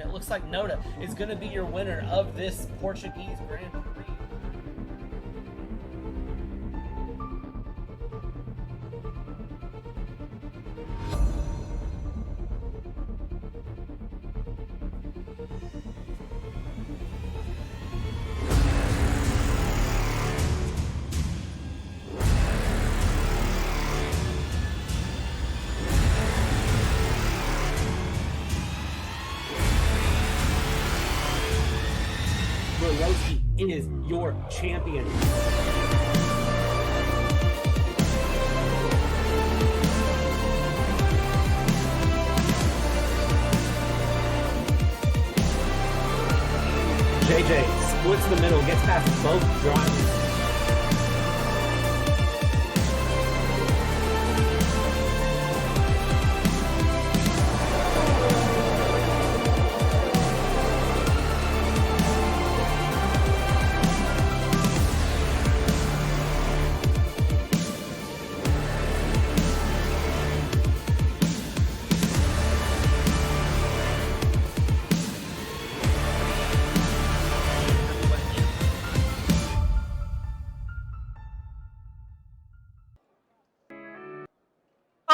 it looks like Noda is going to be your winner of this Portuguese Grand Prix. Is your champion. JJ splits the middle, gets past both drivers.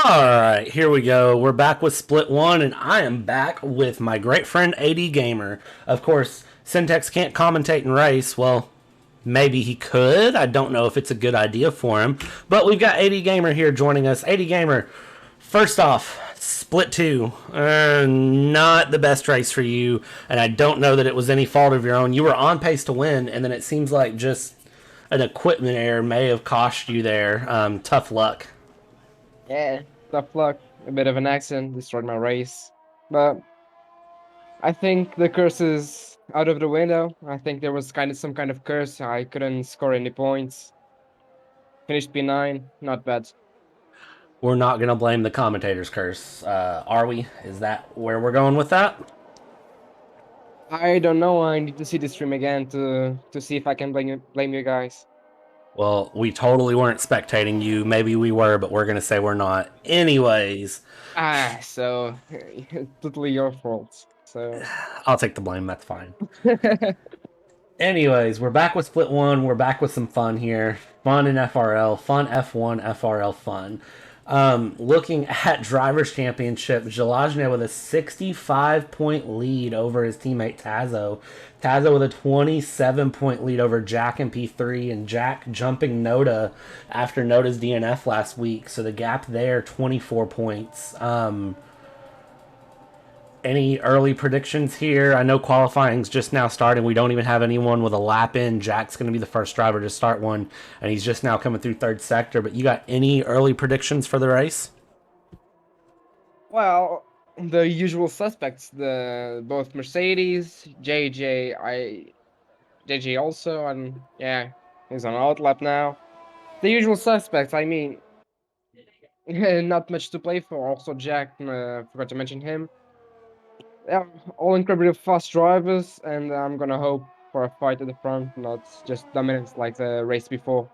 Alright, here we go. We're back with Split 1, and I am back with my great friend AD Gamer. Of course, Syntax can't commentate and race. Well, maybe he could. I don't know if it's a good idea for him. But we've got AD Gamer here joining us. AD Gamer, first off, Split 2. Not the best race for you, and I don't know that it was any fault of your own. You were on pace to win, and then it seems like just an equipment error may have cost you there. Tough luck. Yeah, tough luck. A bit of an accident destroyed my race. But I think the curse is out of the window. I think there was some kind of curse. I couldn't score any points. Finished P9, not bad. We're not going to blame the commentator's curse, are we? Is that where we're going with that? I don't know. I need to see the stream again to see if I can blame you guys. Well, we totally weren't spectating you. Maybe we were, but we're going to say we're not. Anyways. So totally your fault. So I'll take the blame. That's fine. Anyways, we're back with Split 1. We're back with some fun here. Fun in FRL. Fun F1, FRL fun. Looking at Drivers' Championship, Jalajne with a 65-point lead over his teammate Tazo. Tazo with a 27-point lead over Jack in P3, and Jack jumping Noda after Noda's DNF last week. So the gap there, 24 points. Any early predictions here? I know qualifying's just now starting. We don't even have anyone with a lap in. Jack's going to be the first driver to start one, and he's just now coming through third sector. But you got any early predictions for the race? Well, the usual suspects, both Mercedes, JJ also, and yeah, he's on outlap now. The usual suspects. I mean, not much to play for. Also, Jack, forgot to mention him. Yeah, all incredibly fast drivers, and I'm gonna hope for a fight at the front, not just dominance like the race before.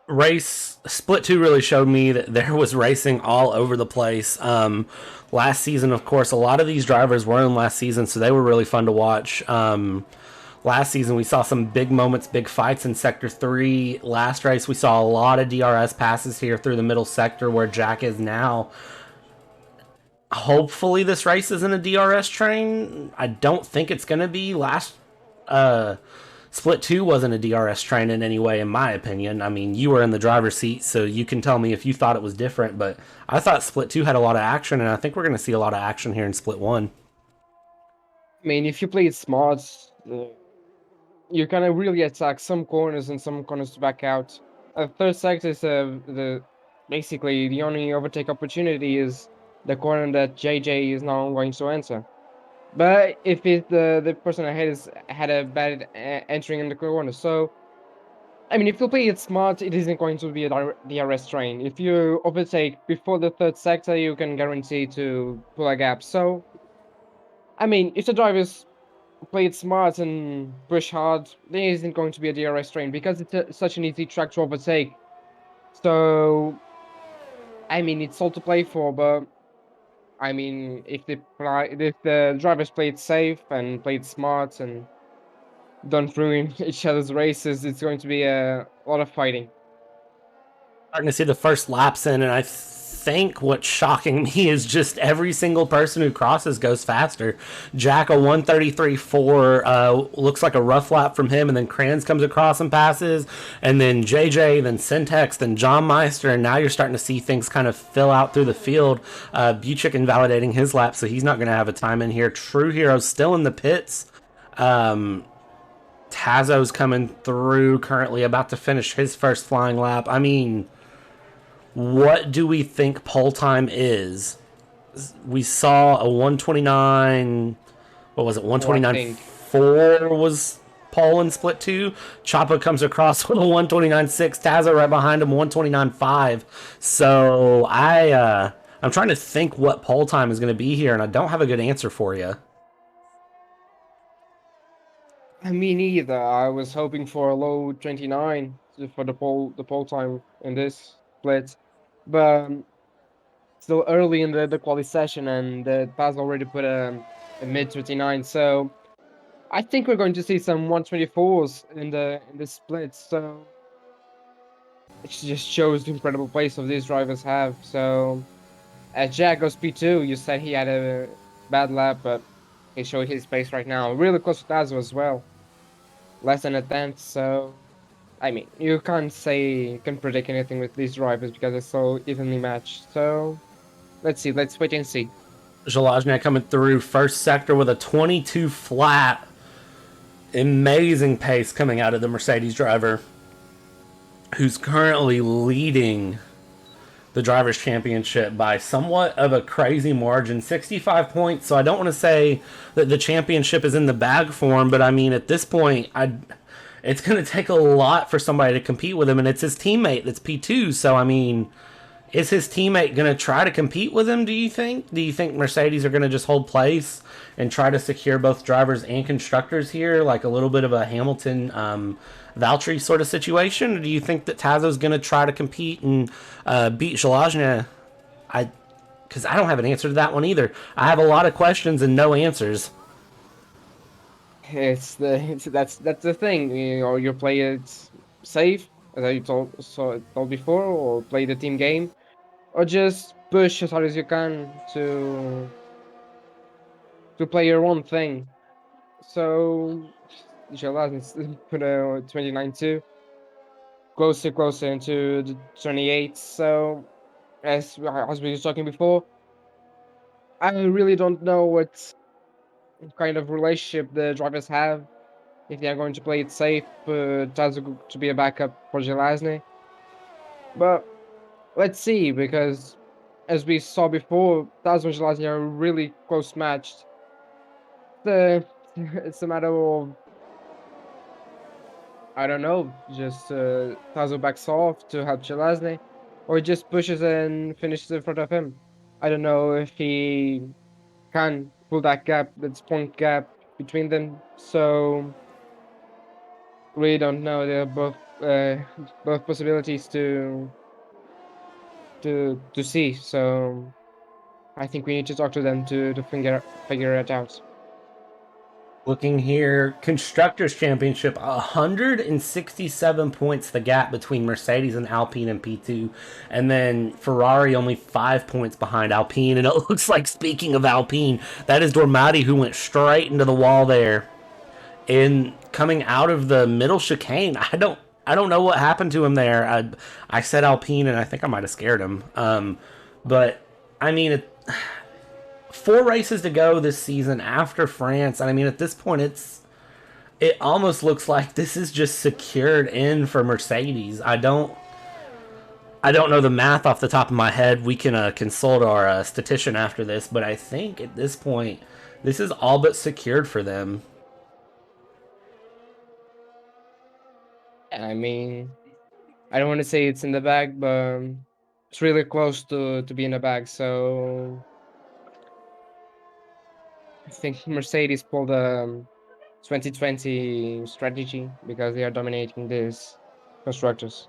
Race Split 2 really showed me that there was racing all over the place. Last season, of course, a lot of these drivers were in last season, so they were really fun to watch. Last season, we saw some big moments, big fights in Sector 3. Last race, we saw a lot of DRS passes here through the middle sector where Jack is now. Hopefully this race isn't a DRS train. I don't think it's going to be. Last Split 2 wasn't a DRS train in any way, in my opinion. I mean, you were in the driver's seat, so you can tell me if you thought it was different, but I thought Split 2 had a lot of action, and I think we're going to see a lot of action here in Split 1. I mean, if you play it smart, you can really attack some corners and some corners to back out. Third sector is basically the only overtake opportunity is the corner that JJ is now going to enter. But if the person ahead had a bad entering in the corner, so I mean, if you play it smart, it isn't going to be a DRS train. If you overtake before the third sector, you can guarantee to pull a gap. So, I mean, if the drivers play it smart and push hard, there isn't going to be a DRS train because it's such an easy track to overtake. So, I mean, it's all to play for, but I mean, if the drivers played safe and played smart and don't ruin each other's races, it's going to be a lot of fighting. Starting to see the first laps in, and I think what's shocking me is just every single person who crosses goes faster. Jack, a 133.4, looks like a rough lap from him, and then Kranz comes across and passes, and then JJ, then Syntex, then John Meister, and now you're starting to see things kind of fill out through the field. Buchik invalidating his lap, so he's not going to have a time in here. True Hero still in the pits. Tazo's coming through, currently about to finish his first flying lap. I mean, what do we think pole time is? We saw a 129. What was it? Well, I think 129.4 was pole in split two. Choppa comes across with a 129.6. Tazo right behind him, 129.5. So I'm trying to think what pole time is going to be here, and I don't have a good answer for you. I mean either. I was hoping for a low 29 for the pole time in this split, but still early in the quali session, and the Paz already put a mid 29. So I think we're going to see some 124s in the split. So it just shows the incredible pace of these drivers have. So as Jack goes P2, you said he had a bad lap, but he showed his pace right now. Really close to Tazo as well, less than a tenth. So I mean, you can't predict anything with these drivers because they're so evenly matched. So let's see, let's wait and see. Zalazny coming through first sector with a 22 flat. Amazing pace coming out of the Mercedes driver, who's currently leading the Drivers' Championship by somewhat of a crazy margin, 65 points. So I don't want to say that the championship is in the bag for him, but I mean, at this point, it's going to take a lot for somebody to compete with him, and it's his teammate that's P2. So, I mean, is his teammate going to try to compete with him, do you think? Do you think Mercedes are going to just hold place and try to secure both drivers and constructors here, like a little bit of a Hamilton Valtteri sort of situation? Or do you think that Tazo's going to try to compete and beat Zalazny? Because I don't have an answer to that one either. I have a lot of questions and no answers. That's the thing. You play it safe, as I told before, or play the team game, or just push as hard as you can to play your own thing. So Jalas put a 29 too, closer into the 28. So as we were talking before, I really don't know what kind of relationship the drivers have, if they are going to play it safe, Tazo to be a backup for Zelazny. But let's see, because as we saw before, Tazo and Zelazny are really close matched. The it's a matter of, I don't know, just Tazo backs off to help Zelazny, or just pushes and finishes in front of him. I don't know if he can pull that gap, that point gap between them. So we don't know. They're both possibilities to see. So I think we need to talk to them to figure it out. Looking here, Constructors' Championship, 167 points the gap between Mercedes and Alpine and P2. And then Ferrari only 5 points behind Alpine. And it looks like, speaking of Alpine, that is Dormati who went straight into the wall there. And coming out of the middle chicane, I don't know what happened to him there. I said Alpine, and I think I might have scared him. But I mean, 4 races to go this season after France, and I mean, at this point, it almost looks like this is just secured in for Mercedes. I don't know the math off the top of my head. We can consult our statistician after this, but I think at this point, this is all but secured for them. I mean, I don't want to say it's in the bag, but it's really close to be in the bag. So I think Mercedes pulled a 2020 strategy because they are dominating this constructors.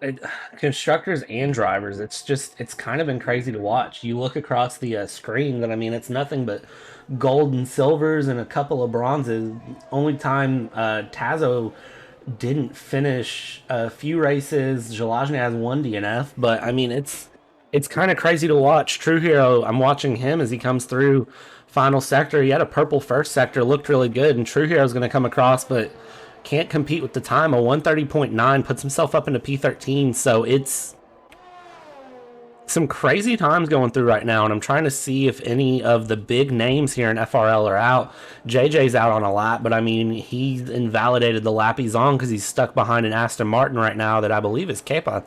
it, constructors and drivers, it's kind of been crazy to watch. You look across the screen, that I mean, it's nothing but gold and silvers and a couple of bronzes. Only time Tazo didn't finish a few races. Jalajny has one DNF, but I mean, it's kind of crazy to watch. True Hero, I'm watching him as he comes through final sector. He had a purple first sector, looked really good, and True Hero's going to come across, but can't compete with the time. A 130.9 puts himself up into P13, so it's some crazy times going through right now, and I'm trying to see if any of the big names here in FRL are out. JJ's out on a lap, but I mean, he invalidated the lap he's on because he's stuck behind an Aston Martin right now that I believe is Kepa.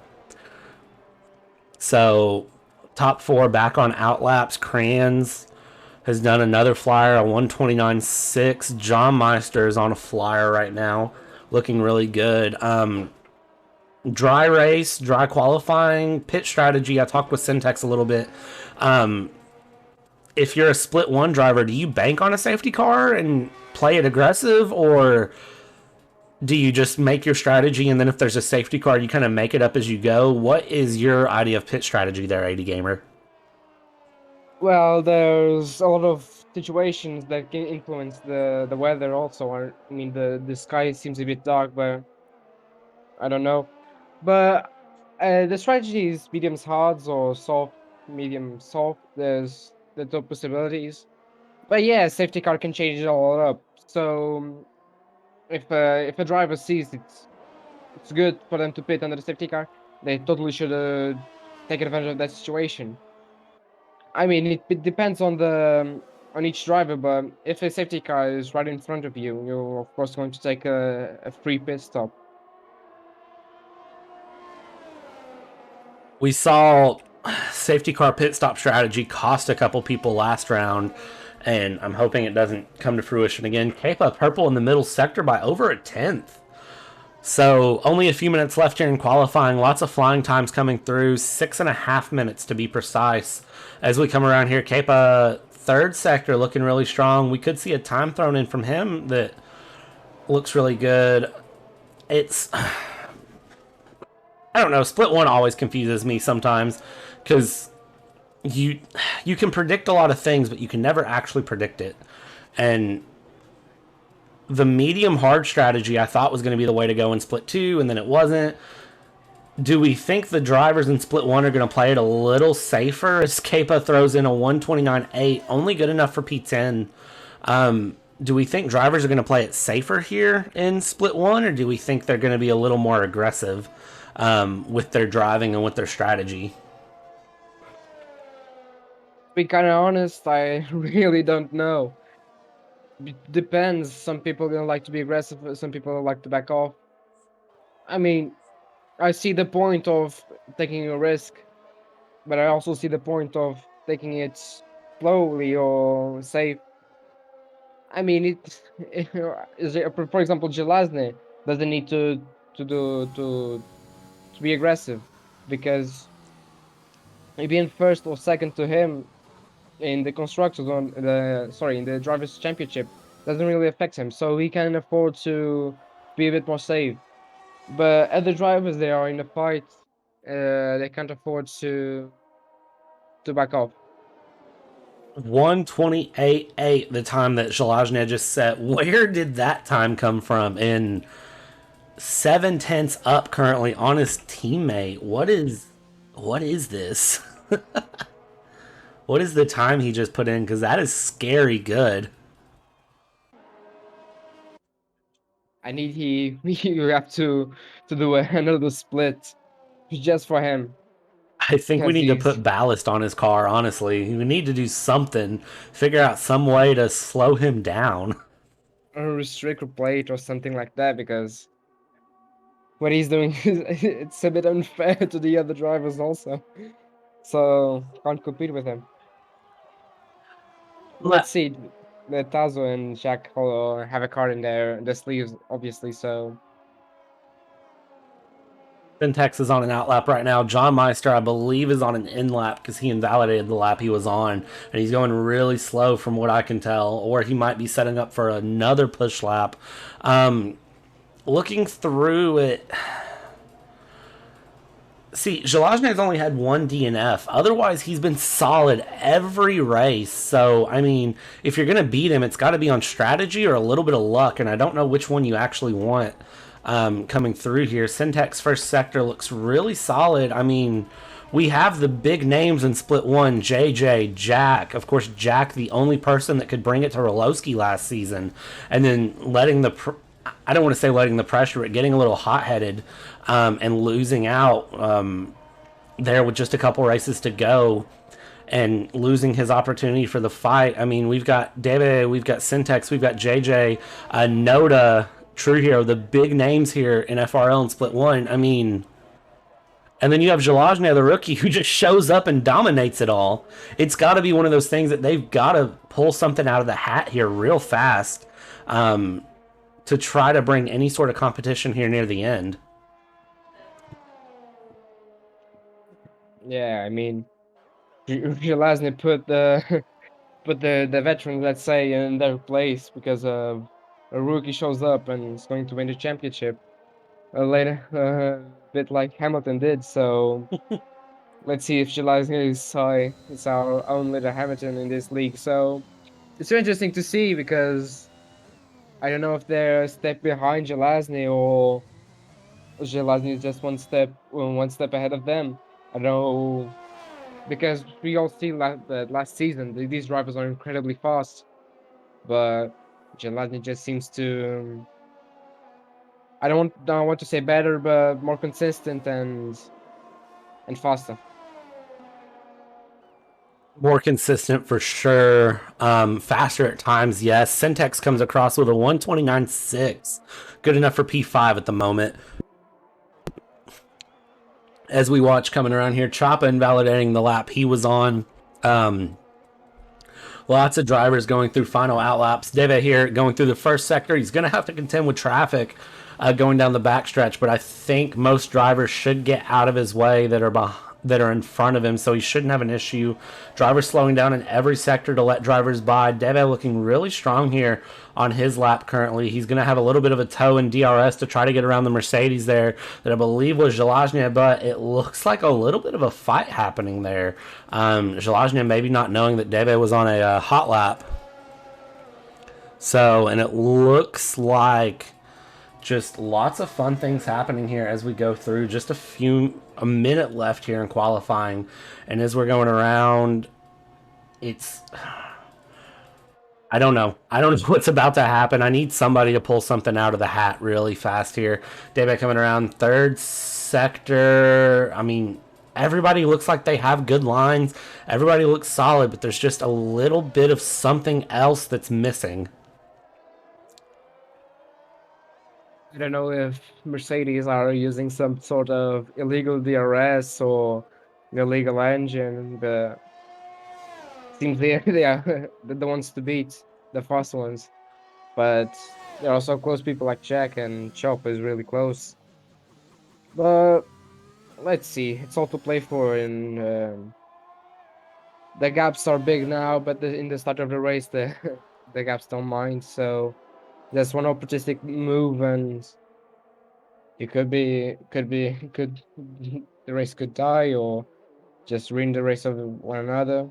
So, top four back on outlaps. Kranz has done another flyer, a 129.6. John Meister is on a flyer right now, looking really good. Dry race, dry qualifying, pit strategy. I talked with Syntex a little bit. If you're a split one driver, do you bank on a safety car and play it aggressive, or do you just make your strategy and then if there's a safety car, you kind of make it up as you go? What is your idea of pit strategy there, AD Gamer? Well, there's a lot of situations that can influence the weather also. I mean, the sky seems a bit dark, but I don't know. But the strategy is mediums hards or soft, medium soft. There's the two possibilities. But yeah, safety car can change it all up. So if a driver sees it's good for them to pit under the safety car, they totally should take advantage of that situation. I mean, it depends on on each driver, but if a safety car is right in front of you, you're of course going to take a free pit stop. We saw safety car pit stop strategy cost a couple people last round, and I'm hoping it doesn't come to fruition again. Kepa purple in the middle sector by over a tenth. So only a few minutes left here in qualifying. Lots of flying times coming through. 6.5 minutes to be precise. As we come around here, Kepa third sector looking really strong. We could see a time thrown in from him that looks really good. It's I don't know. Split one always confuses me sometimes because you you can predict a lot of things, but you can never actually predict it. And the medium hard strategy I thought was going to be the way to go in split two, and then it wasn't. Do we think the drivers in split one are going to play it a little safer as Kepa throws in a 129.8, only good enough for P10? Do we think drivers are going to play it safer here in split one, or do we think they're going to be a little more aggressive with their driving and with their strategy? To be kind of honest, I really don't know. Depends. Some people don't like to be aggressive. Some people like to back off. I mean, I see the point of taking a risk, but I also see the point of taking it slowly or safe. I mean, is it, for example, Gelazne doesn't need to do to be aggressive because being first or second to him in the constructors on the sorry in the drivers championship doesn't really affect him, so he can afford to be a bit more safe. But other drivers, they are in a fight, they can't afford to back off. 128.8, the time that Shalajne just set. Where did that time come from? And 7 tenths up currently on his teammate. What is this? What is the time he just put in? Because that is scary good. I need he you have to do another split just for him I think we because need to he's put ballast on his car, honestly. We need to do something. Figure out some way to slow him down. a restrictor plate or something like that because what he's doing is it's a bit unfair to the other drivers also. So can't compete with him. Let's see. The Tazo and Jack have a card in their sleeves, obviously. So Syntax is on an out lap right now. John Meister, I believe, is on an in lap because he invalidated the lap he was on. And he's going really slow from what I can tell. Or he might be setting up for another push lap. Looking through it, See, Zelazny's only had one DNF. Otherwise, he's been solid every race. So, I mean, if you're going to beat him, it's got to be on strategy or a little bit of luck. And I don't know which one you actually want coming through here. Syntax first sector looks really solid. I mean, we have the big names in split one: JJ, Jack. Of course, Jack, the only person that could bring it to Rolowski last season. And then letting the. I don't want to say letting the pressure, but getting a little hot headed and losing out there with just a couple races to go and losing his opportunity for the fight. I mean, we've got Debe, we've got Syntax, we've got JJ, Noda, True Hero, the big names here in FRL and Split 1. I mean, and then you have Zelazny, the rookie, who just shows up and dominates it all. It's got to be one of those things that they've got to pull something out of the hat here real fast to try to bring any sort of competition here near the end. Yeah, I mean, Zelazny put the put the veteran, let's say, in their place because a rookie shows up and is going to win the championship later, a bit like Hamilton did. So let's see if Zelazny is our own little Hamilton in this league. So it's so interesting to see because I don't know if they're a step behind Zelazny or Zelazny is just one step ahead of them. I don't know because we all see last season these drivers are incredibly fast, but Gelati just seems to don't want to say better, but more consistent and faster. More consistent for sure. Faster at times, yes. Syntax comes across with a 129.6. Good enough for P5 at the moment. As we watch coming around here, Choppa invalidating the lap he was on. Lots of drivers going through final outlaps. Deve here going through the first sector. He's going to have to contend with traffic going down the backstretch, but I think most drivers should get out of his way that are in front of him, so he shouldn't have an issue. Drivers slowing down in every sector to let drivers by. Deve looking really strong here on his lap currently. He's going to have a little bit of a toe in DRS to try to get around the Mercedes there that I believe was Zelazny, but it looks like a little bit of a fight happening there. Zelazny maybe not knowing that Deve was on a hot lap. So, and it looks like just lots of fun things happening here as we go through. Just a minute left here in qualifying, and as we're going around, I don't know what's about to happen. I need somebody to pull something out of the hat really fast here. Debe coming around third sector. I mean, everybody looks like they have good lines. Everybody looks solid, but there's just a little bit of something else that's missing. I don't know if Mercedes are using some sort of illegal DRS or an illegal engine, but seems they are the ones to beat, the fast ones. But there are also close people like Jack, and Chop is really close. But let's see, it's all to play for. In the gaps are big now, but in the start of the race, the the gaps don't mind. So that's one opportunistic move, and it could the race could die or just ruin the race of one another.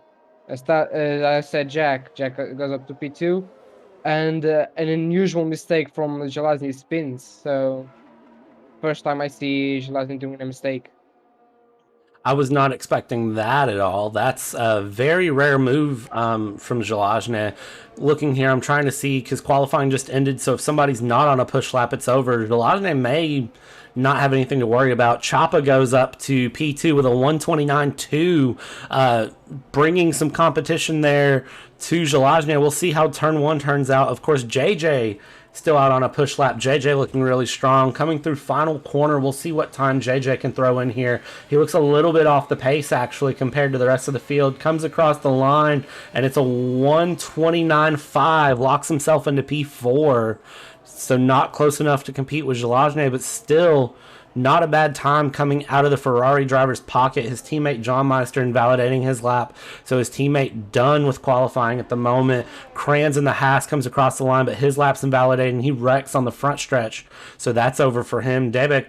As I said, Jack goes up to P2, and an unusual mistake from Zelazny spins. So first time I see Zelazny doing a mistake. I was not expecting that at all. That's a very rare move from Zelazny. Looking here, I'm trying to see because qualifying just ended. So if somebody's not on a push lap, it's over. Zelazny may not have anything to worry about. Choppa goes up to P2 with a 129.2, bringing some competition there to Zelazny. We'll see how turn one turns out. Of course, JJ still out on a push lap. JJ looking really strong. Coming through final corner, we'll see what time JJ can throw in here. He looks a little bit off the pace, actually, compared to the rest of the field. Comes across the line, and it's a 129.5. Locks himself into P4. So not close enough to compete with Zelazny, but still not a bad time coming out of the Ferrari driver's pocket. His teammate John Meister invalidating his lap. So his teammate done with qualifying at the moment. Kranz in the Haas comes across the line, but his lap's invalidated and he wrecks on the front stretch. So that's over for him. Debek,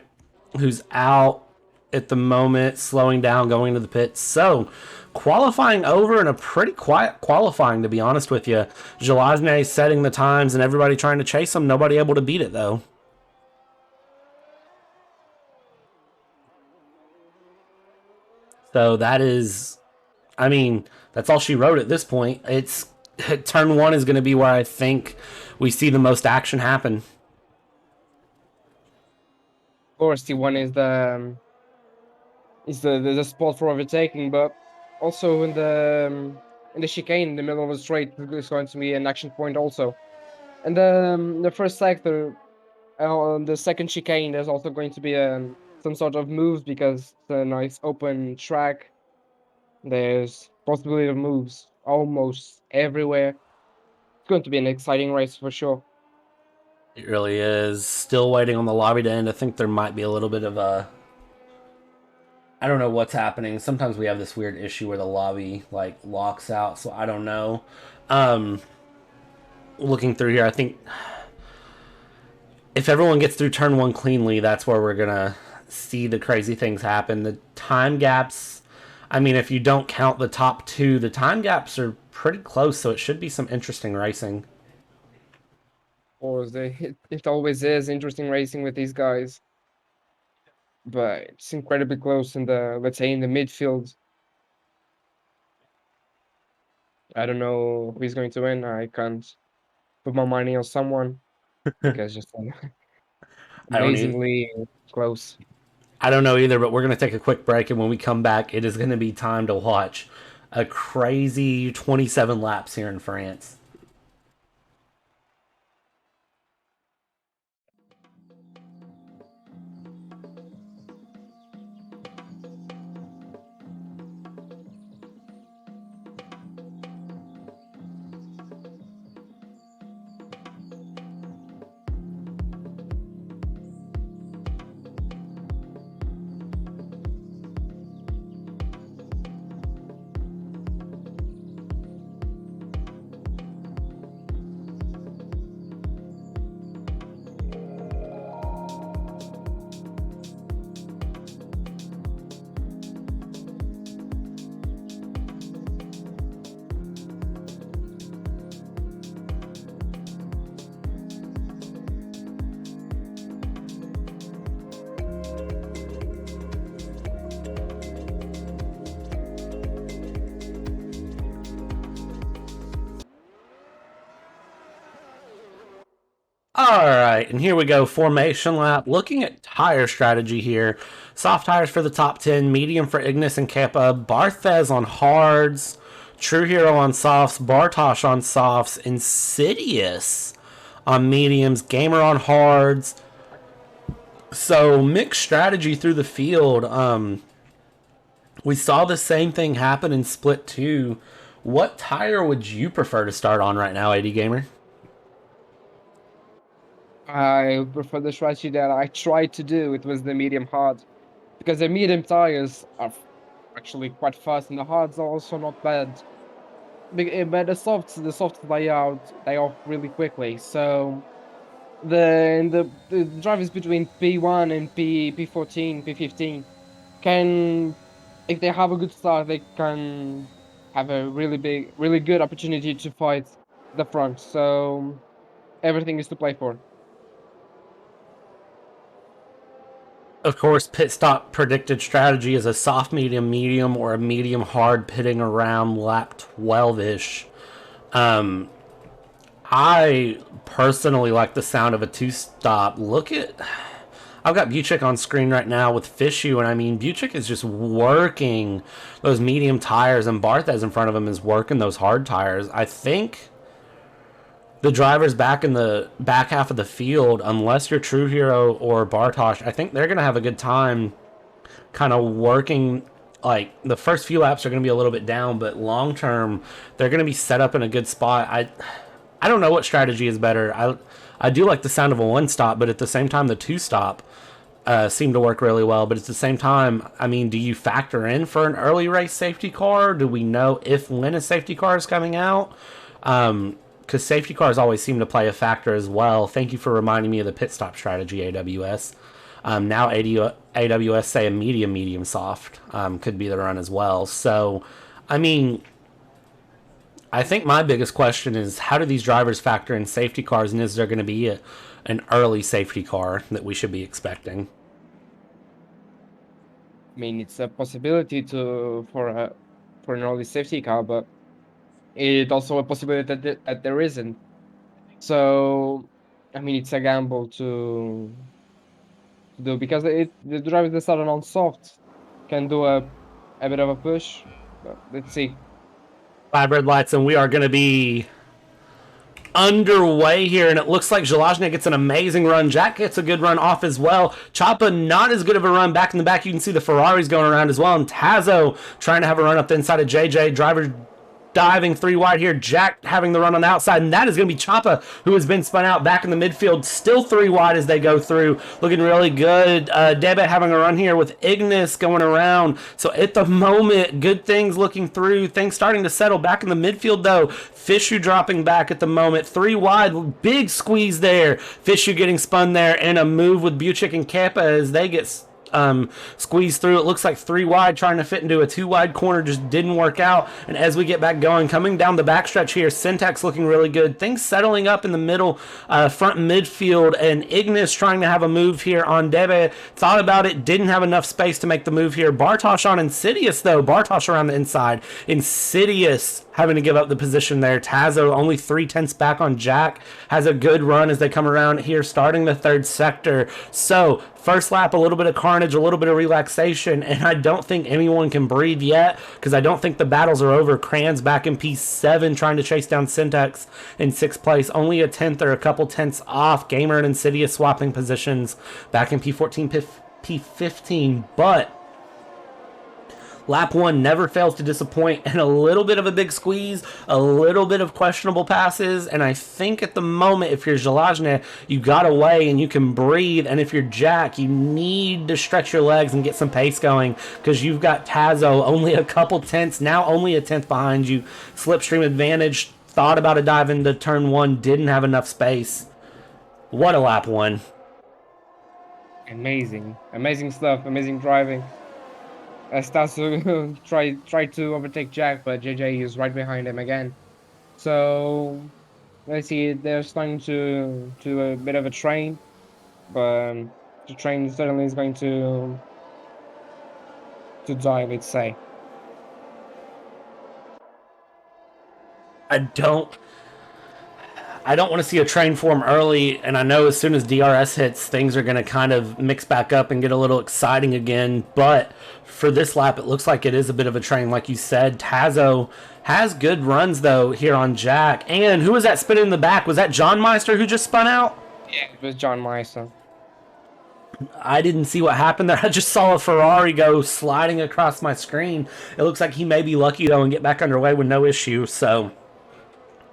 who's out at the moment, slowing down, going to the pits. So, qualifying over in a pretty quiet qualifying, to be honest with you. Gelazne setting the times and everybody trying to chase him. Nobody able to beat it, though. So, that is, I mean, that's all she wrote at this point. It's turn one is going to be where I think we see the most action happen. Of course, T1 is the spot for overtaking, but also in the chicane in the middle of the straight is going to be an action point also. And the first sector, on the second chicane, there's also going to be some sort of moves because it's a nice open track. There's possibility of moves almost everywhere. It's going to be an exciting race for sure. It really is. Still waiting on the lobby to end. I think there might be a little bit of a. I don't know what's happening. Sometimes we have this weird issue where the lobby like locks out, so I don't know. Um, Looking through here, I think if everyone gets through turn one cleanly, that's where we're gonna see the crazy things happen. The time gaps. I mean, if you don't count the top two, the time gaps are pretty close, so it should be some interesting racing. Or it always is interesting racing with these guys, but it's incredibly close in the, let's say, in the midfield. I don't know who's going to win. I can't put my money on someone because just I don't even. amazingly close. I don't know either, but we're going to take a quick break, and when we come back, it is going to be time to watch a crazy 27 laps here in France. All right, and here we go. Formation lap. Looking at tire strategy here. Soft tires for the top 10, medium for Ignis and Kappa, Barthez on hards, True Hero on softs, Bartosh on softs, Insidious on mediums, Gamer on hards. So mixed strategy through the field. We saw the same thing happen in Split 2. What tire would you prefer to start on right now, AD Gamer? I prefer the strategy that I tried to do. It was the medium hard because the medium tires are actually quite fast and the hards are also not bad. But the softs they off really quickly. So the drivers between P1 and P14, P15 can, if they have a good start, they can have a really good opportunity to fight the front. So everything is to play for. Of course, pit stop predicted strategy is a soft medium medium or a medium hard pitting around lap 12 ish. Um, I personally like the sound of a two stop. Look at. I've got Buchik on screen right now with Fishu, and I mean, Buchik is just working those medium tires, and Barthez in front of him is working those hard tires. I think the drivers back in the back half of the field, unless you're True Hero or Bartosh, I think they're going to have a good time kind of working. Like the first few laps are going to be a little bit down, but long term they're going to be set up in a good spot. I don't know what strategy is better. I do like the sound of a one stop, but at the same time the two stop seem to work really well. But at the same time, I mean, do you factor in for an early race safety car? Do we know if when a safety car is coming out? Because safety cars always seem to play a factor as well. Thank you for reminding me of the pit stop strategy, AWS. Now AWS say a medium soft could be the run as well. So, I mean, I think my biggest question is how do these drivers factor in safety cars, and is there going to be an early safety car that we should be expecting? I mean, it's a possibility for an early safety car, but it's also a possibility that there isn't. So, I mean, it's a gamble to do because the drivers that started on soft can do a bit of a push. But let's see. Five red lights, and we are going to be underway here, and it looks like Zalazny gets an amazing run. Jack gets a good run off as well. Choppa not as good of a run back in the back. You can see the Ferraris going around as well, and Tazo trying to have a run up the inside of JJ. Driver diving three wide here. Jack having the run on the outside, and that is going to be Choppa, who has been spun out back in the midfield. Still three wide as they go through. Looking really good. Debit having a run here with Ignis going around. So at the moment, good things looking through. Things starting to settle back in the midfield, though. Fishu dropping back at the moment. Three wide. Big squeeze there. Fishu getting spun there, and a move with Buchik and Kappa as they get squeezed through. It looks like three wide trying to fit into a two wide corner just didn't work out. And as we get back going, coming down the backstretch here, Syntax looking really good. Things settling up in the middle, front midfield, and Ignis trying to have a move here on Debe. Thought about it, didn't have enough space to make the move here. Bartosz on Insidious though. Bartosz around the inside. Insidious having to give up the position there. Tazo only 3/10 back on Jack. Has a good run as they come around here, starting the third sector. So first lap, a little bit of carnage, a little bit of relaxation, and I don't think anyone can breathe yet because I don't think the battles are over. Kranz back in P7 trying to chase down Syntax in sixth place. Only a tenth or a couple tenths off. Gamer and Insidious swapping positions back in P14, P15, but Lap 1 never fails to disappoint, and a little bit of a big squeeze, a little bit of questionable passes, and I think at the moment, if you're Zalazny, you got away and you can breathe, and if you're Jack, you need to stretch your legs and get some pace going, because you've got Tazo only a couple tenths, now only a tenth behind you. Slipstream advantage, thought about a dive into turn 1, didn't have enough space. What a lap 1. Amazing stuff, amazing driving. Stasu tried to overtake Jack, but JJ is right behind him again. So let's see, they're starting to a bit of a train, but the train certainly is going to die, let's say. I don't want to see a train form early, and I know as soon as DRS hits, things are going to kind of mix back up and get a little exciting again. But for this lap, it looks like it is a bit of a train, like you said. Tazo has good runs, though, here on Jack. And who was that spinning in the back? Was that John Meister who just spun out? Yeah, it was John Meister. I didn't see what happened there. I just saw a Ferrari go sliding across my screen. It looks like he may be lucky, though, and get back underway with no issue. So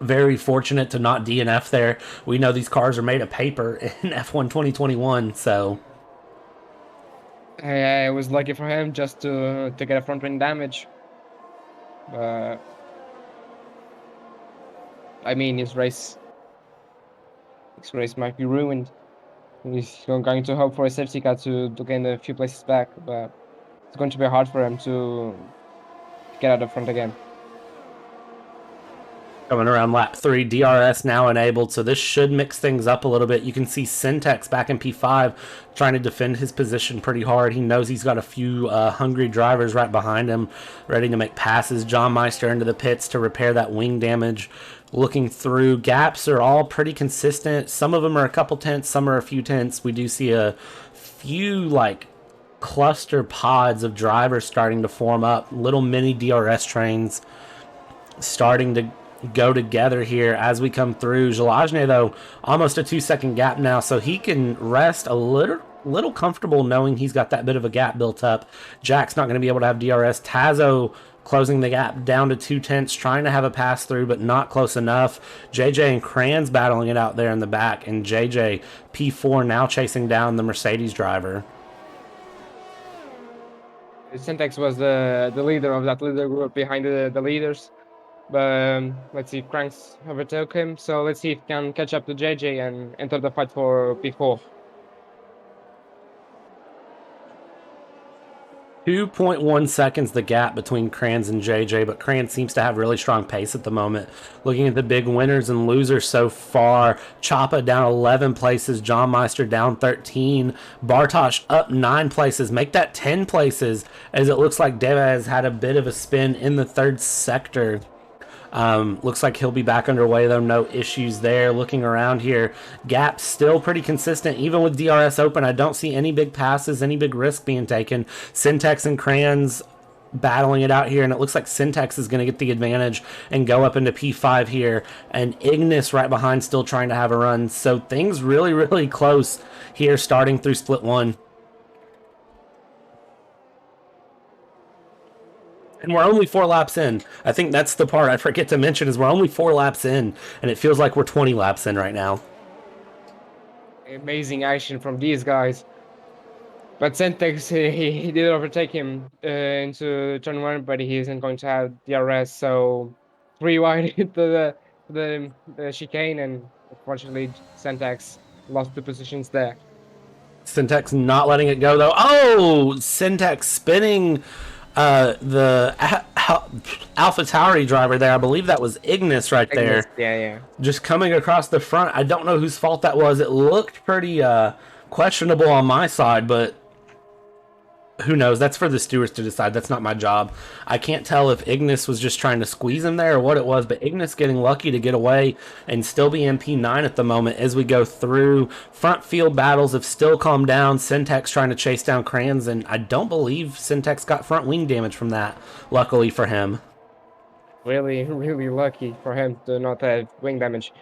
very fortunate to not DNF there. We know these cars are made of paper in F1 2021, so It was lucky for him just to get a front wing damage. But I mean, his race might be ruined. He's going to hope for a safety car to gain a few places back, but it's going to be hard for him to get out of front again. coming around lap 3, DRS now enabled, so this should mix things up a little bit. You can see Syntax back in P5 trying to defend his position pretty hard. He knows he's got a few hungry drivers right behind him ready to make passes. John Meister into the pits to repair that wing damage. Looking through, gaps are all pretty consistent. Some of them are a couple tenths, some are a few tenths. We do see a few like cluster pods of drivers starting to form up, little mini DRS trains starting to go together here as we come through. Zalazny, though, almost a 2-second gap now, so he can rest a little comfortable knowing he's got that bit of a gap built up. Jack's not going to be able to have DRS. Tazo closing the gap down to 2 tenths, trying to have a pass through, but not close enough. JJ and Kranz battling it out there in the back, and JJ P4 now chasing down the Mercedes driver. Syntax was the leader of that leader group behind the leaders. But let's see, Cranks overtook him. So let's see if he can catch up to JJ and enter the fight for P4. 2.1 seconds the gap between Kranz and JJ, but Kranz seems to have really strong pace at the moment. Looking at the big winners and losers so far, Choppa down 11 places, John Meister down 13, Bartosz up 9 places, make that 10 places, as it looks like Deva has had a bit of a spin in the third sector. Looks like he'll be back underway, though. No issues there. Looking around here, gap still pretty consistent. Even with DRS open, I don't see any big passes, any big risk being taken. Syntax and Kranz battling it out here, and it looks like Syntax is going to get the advantage and go up into P5 here, and Ignis right behind still trying to have a run. So things really, really close here starting through split 1. And we're only 4 laps in. I think that's the part I forget to mention is we're only 4 laps in, and it feels like we're 20 laps in right now. Amazing action from these guys. But Syntax, he did overtake him into turn 1, but he isn't going to have DRS, so 3 wide into the chicane, and unfortunately Syntax lost 2 positions there. Syntax not letting it go, though. Oh! Syntax spinning the Alpha Tauri driver there. I believe that was Ignis right there. Yeah. Just coming across the front. I don't know whose fault that was. It looked pretty questionable on my side, but who knows? That's for the stewards to decide. That's not my job. I can't tell if Ignis was just trying to squeeze him there or what it was, but Ignis getting lucky to get away and still be MP9 at the moment as we go through. Front field battles have still calmed down. Syntax trying to chase down Kranz, and I don't believe Syntax got front wing damage from that, luckily for him. Really, really lucky for him to not have wing damage,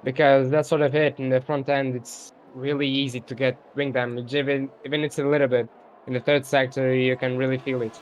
because that sort of hit in the front end, it's really easy to get wing damage, even it's a little bit. In the third sector, you can really feel it.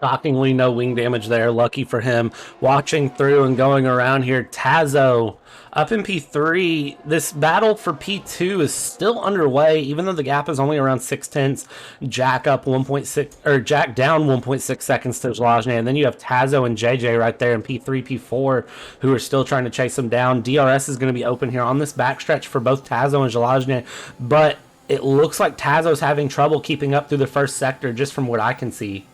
Shockingly, no wing damage there. Lucky for him. Watching through and going around here, Tazo up in P3. This battle for P2 is still underway, even though the gap is only around 6/10. Jack up 1.6, or Jack down 1.6 seconds to Zlajny, and then you have Tazo and JJ right there in P3, P4, who are still trying to chase him down. DRS is going to be open here on this backstretch for both Tazo and Zlajny, but it looks like Tazo's having trouble keeping up through the first sector, just from what I can see.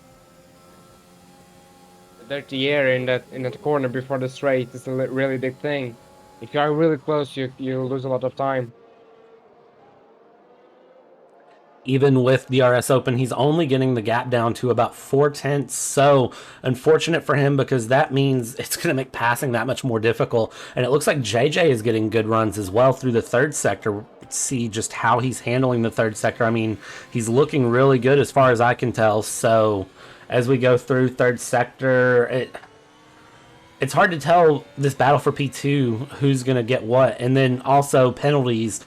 Dirty air in that corner before the straight is a really big thing. If you are really close, you lose a lot of time. Even with DRS open, he's only getting the gap down to about 4/10. So unfortunate for him, because that means it's going to make passing that much more difficult. And it looks like JJ is getting good runs as well through the third sector. Let's see just how he's handling the third sector. I mean, he's looking really good as far as I can tell. So as we go through third sector, it's hard to tell this battle for P2 who's going to get what. And then also penalties.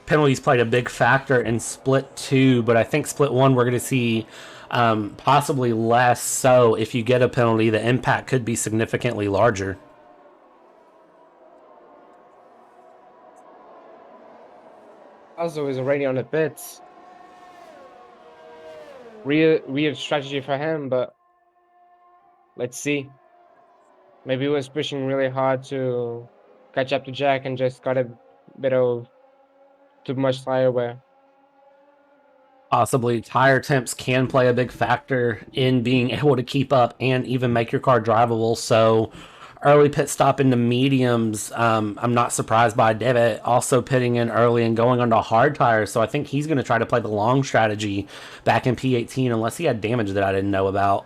Penalties played a big factor in split 2, but I think split 1 we're going to see possibly less. So if you get a penalty, the impact could be significantly larger. Also is already on the pits. Weird strategy for him, but let's see. Maybe he was pushing really hard to catch up to Jack and just got a bit of too much tire wear. Possibly tire temps can play a big factor in being able to keep up and even make your car drivable. So early pit stop into mediums. I'm not surprised by Devitt also pitting in early and going onto hard tires. So I think he's going to try to play the long strategy back in P18, unless he had damage that I didn't know about.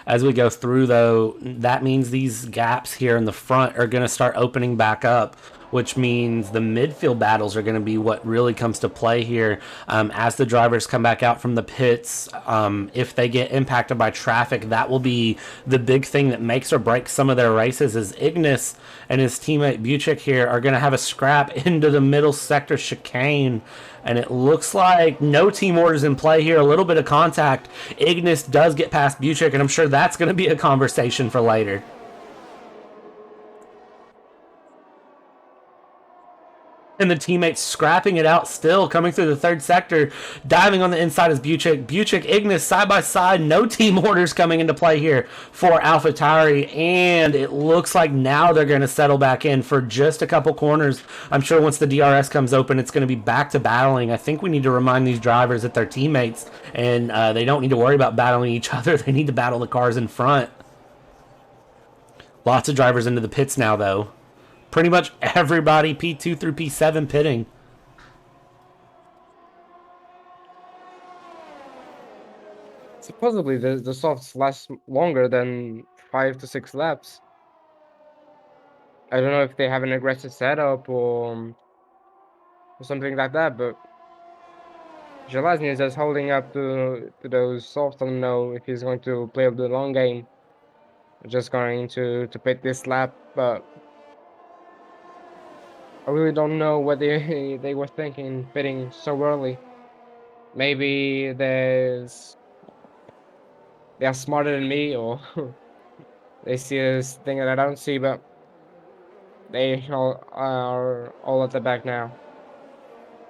As we go through, though, that means these gaps here in the front are going to start opening back up, which means the midfield battles are going to be what really comes to play here as the drivers come back out from the pits. If they get impacted by traffic, that will be the big thing that makes or breaks some of their races, as Ignis and his teammate Buchik here are going to have a scrap into the middle sector chicane. And it looks like no team orders in play here. A little bit of contact. Ignis does get past Buchik, and I'm sure that's going to be a conversation for later. And the teammates scrapping it out still, coming through the third sector, diving on the inside is Buchik. Buchik, Ignis, side by side. No team orders coming into play here for AlphaTauri. And it looks like now they're going to settle back in for just a couple corners. I'm sure once the DRS comes open, it's going to be back to battling. I think we need to remind these drivers that they're teammates, and they don't need to worry about battling each other. They need to battle the cars in front. Lots of drivers into the pits now, though. Pretty much everybody P2 through P7 pitting. Supposedly, the softs last longer than 5 to 6 laps. I don't know if they have an aggressive setup or something like that, but Zelazny is just holding up to those softs. I don't know if he's going to play the long game. Just going to pit this lap, but I really don't know what they were thinking pitting so early. Maybe they are smarter than me, or they see this thing that I don't see, but they all are all at the back now.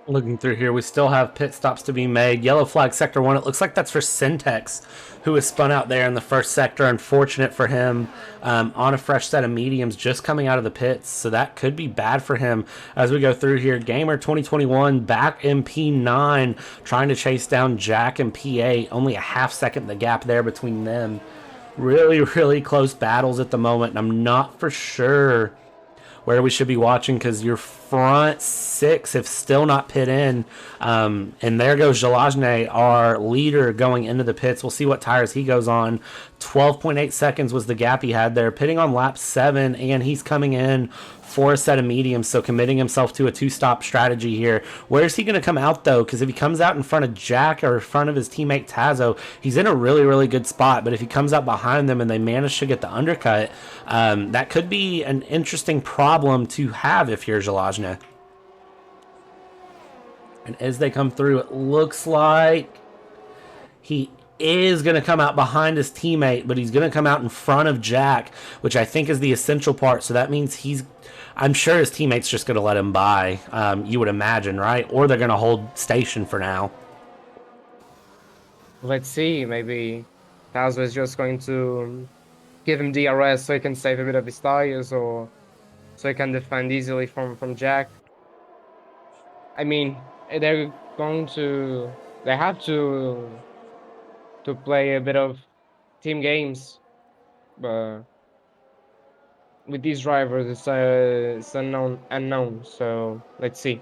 Looking through here, we still have pit stops to be made. Yellow flag sector 1. It looks like that's for Syntex, who was spun out there in the first sector. Unfortunate for him, on a fresh set of mediums just coming out of the pits. So that could be bad for him as we go through here. Gamer 2021 back in P9, trying to chase down Jack in P8. Only a half second the gap there between them. Really, really close battles at the moment. And I'm not for sure where we should be watching, because your front 6 have still not pit in. And there goes Zelazny, our leader, going into the pits. We'll see what tires he goes on. 12.8 seconds was the gap he had there. Pitting on lap 7, and he's coming in for a set of mediums, so committing himself to a 2-stop strategy here. Where is he going to come out, though? Because if he comes out in front of Jack or in front of his teammate Tazo, he's in a really, really good spot. But if he comes out behind them and they manage to get the undercut, that could be an interesting problem to have if you're Zelazny. And as they come through, it looks like he is going to come out behind his teammate, but he's going to come out in front of Jack, which I think is the essential part. So that means I'm sure his teammate's just going to let him by, you would imagine, right? Or they're going to hold station for now. Let's see, maybe Tazo is just going to give him DRS so he can save a bit of his tires, or so he can defend easily from Jack. I mean, they have to play a bit of team games, but with these drivers, it's unknown. So let's see.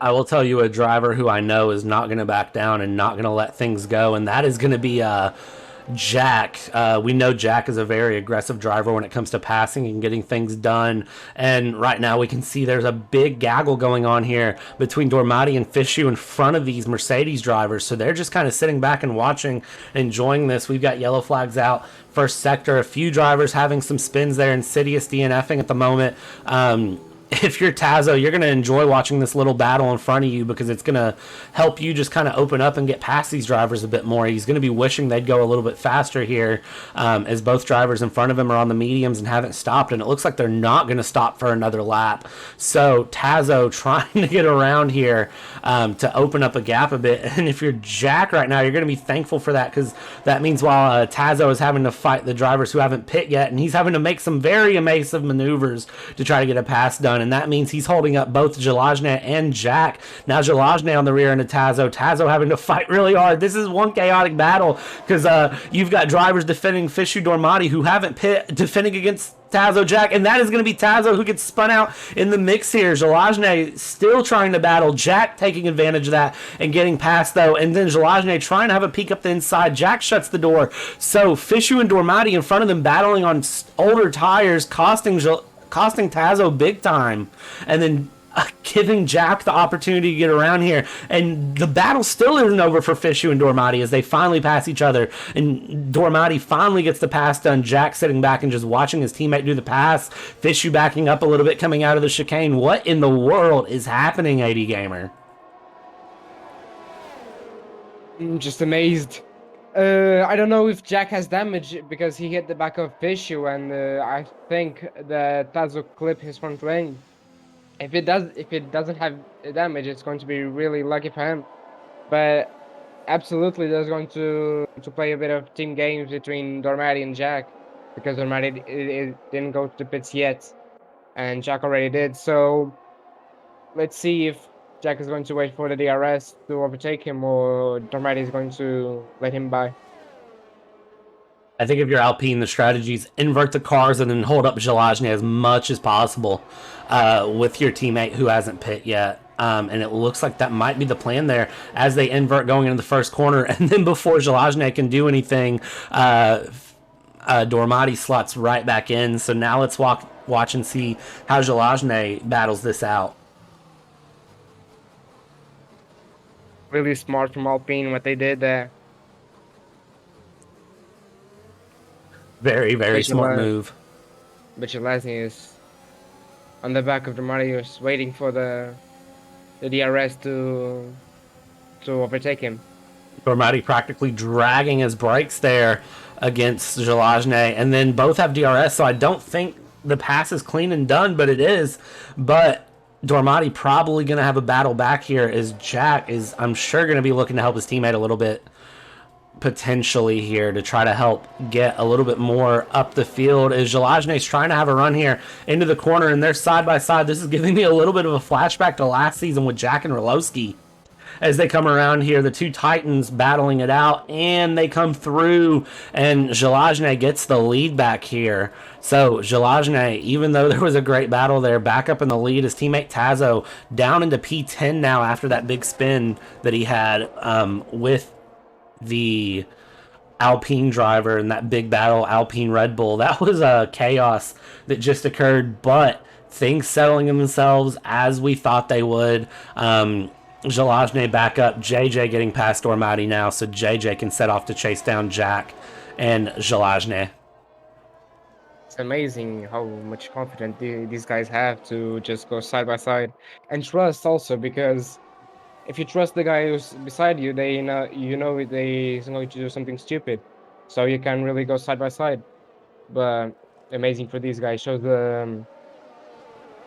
I will tell you a driver who I know is not going to back down and not going to let things go, and that is going to be Jack. We know Jack is a very aggressive driver when it comes to passing and getting things done. And right now we can see there's a big gaggle going on here between Dormati and Fishu in front of these Mercedes drivers. So they're just kind of sitting back and watching, enjoying this. We've got yellow flags out. First sector, a few drivers having some spins there. Insidious DNFing at the moment. If you're Tazo, you're going to enjoy watching this little battle in front of you, because it's going to help you just kind of open up and get past these drivers a bit more. He's going to be wishing they'd go a little bit faster here, as both drivers in front of him are on the mediums and haven't stopped, and it looks like they're not going to stop for another lap. So Tazo trying to get around here to open up a gap a bit. And if you're Jack right now, you're going to be thankful for that, because that means while Tazo is having to fight the drivers who haven't pit yet, and he's having to make some very evasive maneuvers to try to get a pass done. And that means he's holding up both Zelazny and Jack. Now Zelazny on the rear end of Tazo. Tazo having to fight really hard. This is one chaotic battle, because you've got drivers defending Fishu Dormati who haven't pit, defending against Tazo Jack, and that is going to be Tazo who gets spun out in the mix here. Zelazny still trying to battle. Jack taking advantage of that and getting past, though, and then Zelazny trying to have a peek up the inside. Jack shuts the door. So Fishu and Dormati in front of them battling on older tires, costing Tazo big time, and then giving Jack the opportunity to get around here. And the battle still isn't over for Fishu and Dormati as they finally pass each other, and Dormati finally gets the pass done. Jack sitting back and just watching his teammate do the pass. Fishu backing up a little bit coming out of the chicane. What in the world is happening, AD Gamer? I'm just amazed. I don't know if Jack has damage because he hit the back of Fishu, and I think that Tazo clipped his front wing. If it doesn't have damage, it's going to be really lucky for him. But absolutely, there's going to play a bit of team games between Dormati and Jack, because Dormati it didn't go to the pits yet, and Jack already did. So let's see if Jack is going to wait for the DRS to overtake him, or Dormati is going to let him by. I think if you're Alpine, the strategy is invert the cars and then hold up Jalajny as much as possible with your teammate who hasn't pit yet. And it looks like that might be the plan there as they invert going into the first corner. And then before Jalajny can do anything, Dormati slots right back in. So now let's watch and see how Jalajny battles this out. Really smart from Alpine what they did there. Very, very smart move. But Jalajny is on the back of Dormati, was waiting for the DRS to overtake him. Dormati practically dragging his brakes there against Jalajny, and then both have DRS, so I don't think the pass is clean and done, but it is. But Dormati probably going to have a battle back here as Jack is, I'm sure, going to be looking to help his teammate a little bit potentially here to try to help get a little bit more up the field as Jalajny's trying to have a run here into the corner, and they're side by side. This is giving me a little bit of a flashback to last season with Jack and Roloski as they come around here, the two Titans battling it out, and they come through, and Jalajny gets the lead back here. So Jalajny, even though there was a great battle there, back up in the lead. His teammate Tazo down into P10 now after that big spin that he had with the Alpine driver and that big battle, Alpine Red Bull. That was a chaos that just occurred, but things settling themselves as we thought they would. Jalajny back up, JJ getting past Dormati now, so JJ can set off to chase down Jack and Jalajny. It's amazing how much confidence these guys have to just go side by side, and trust also, because if you trust the guy who's beside you, they know they is going to do something stupid, so you can really go side by side. But amazing for these guys, shows the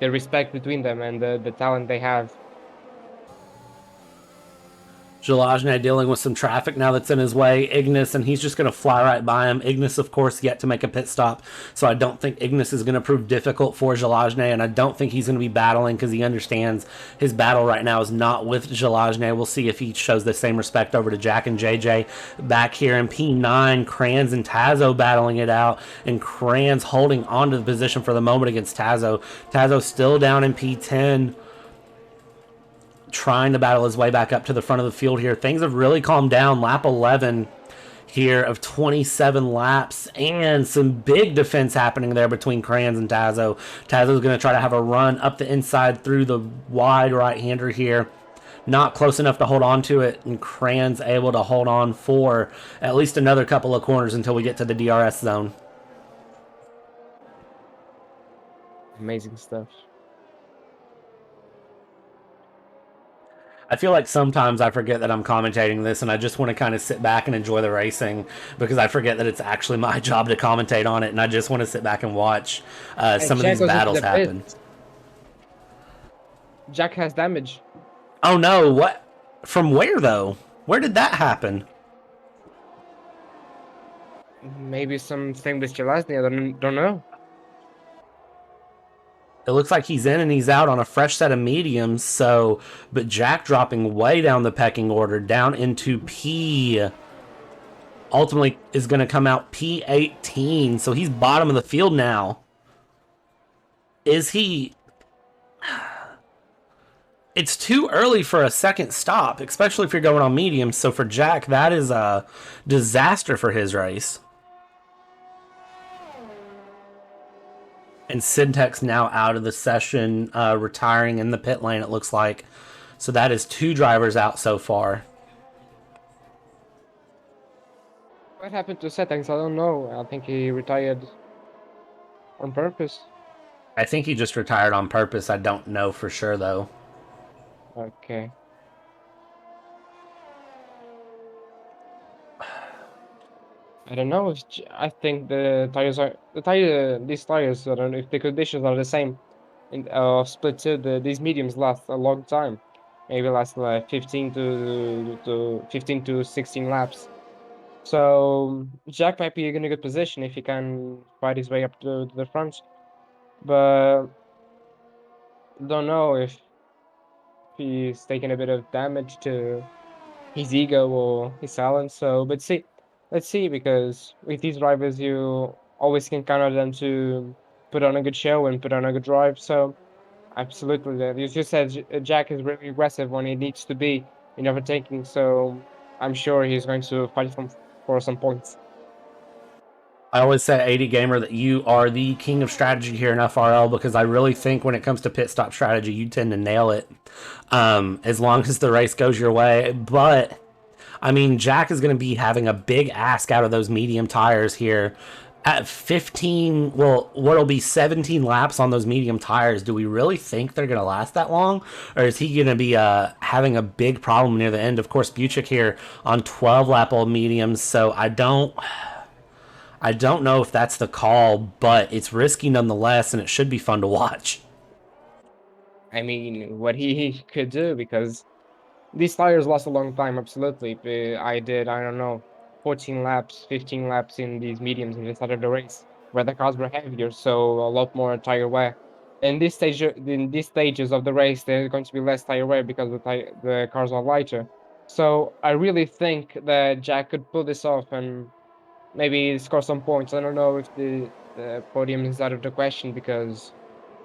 respect between them and the talent they have. Jalajny dealing with some traffic now that's in his way. Ignis, and he's just going to fly right by him. Ignis, of course, yet to make a pit stop, so I don't think Ignis is going to prove difficult for Jalajny, and I don't think he's going to be battling because he understands his battle right now is not with Jalajny. We'll see if he shows the same respect over to Jack and JJ. Back here in P9, Kranz and Tazo battling it out, and Kranz holding on to the position for the moment against Tazo. Tazo still down in P10, trying to battle his way back up to the front of the field here. Things have really calmed down. Lap 11 here of 27 laps, and some big defense happening there between Kranz and Tazo. Tazo's going to try to have a run up the inside through the wide right-hander here. Not close enough to hold on to it, and Kranz able to hold on for at least another couple of corners until we get to the DRS zone. Amazing stuff. I feel like sometimes I forget that I'm commentating this, and I just want to kind of sit back and enjoy the racing because I forget that it's actually my job to commentate on it, and I just want to sit back and watch some of these battles happen. Jack has damage. Oh no! What? From where though? Where did that happen? Maybe something with Jalajny, I don't know. It looks like he's in and he's out on a fresh set of mediums, so, but Jack dropping way down the pecking order, down into P, ultimately is going to come out P18, so he's bottom of the field now. Is he... It's too early for a second stop, especially if you're going on mediums, so for Jack, that is a disaster for his race. And Syntex now out of the session, retiring in the pit lane, it looks like. So that is two drivers out so far. What happened to Syntex? I don't know. I think he retired on purpose. I think he just retired on purpose. I don't know for sure, though. Okay. I don't know. I think these tires, I don't know if the conditions are the same. in split two, these mediums last a long time. Maybe last like 15 to 15 to 16 laps. So Jack might be in a good position if he can fight his way up to the front. But don't know if he's taking a bit of damage to his ego or his talent. So, but see, let's see, because with these drivers, you always can count on them to put on a good show and put on a good drive. So, absolutely, you just said Jack is really aggressive when he needs to be in overtaking. So, I'm sure he's going to fight for some points. I always say, AD Gamer, that you are the king of strategy here in FRL, because I really think when it comes to pit stop strategy, you tend to nail it, as long as the race goes your way. But I mean, Jack is going to be having a big ask out of those medium tires here at 15. Well, what'll be 17 laps on those medium tires. Do we really think they're going to last that long, or is he going to be having a big problem near the end? Of course, Buchik here on 12 lap old mediums, so I don't know if that's the call, but it's risky nonetheless, and it should be fun to watch. I mean, what he could do, because these tires last a long time, absolutely. I did, I don't know, 14 laps, 15 laps in these mediums in the start of the race, where the cars were heavier, so a lot more tire wear. In these stages of the race, there's going to be less tire wear because the cars are lighter. So I really think that Jack could pull this off and maybe score some points. I don't know if the podium is out of the question because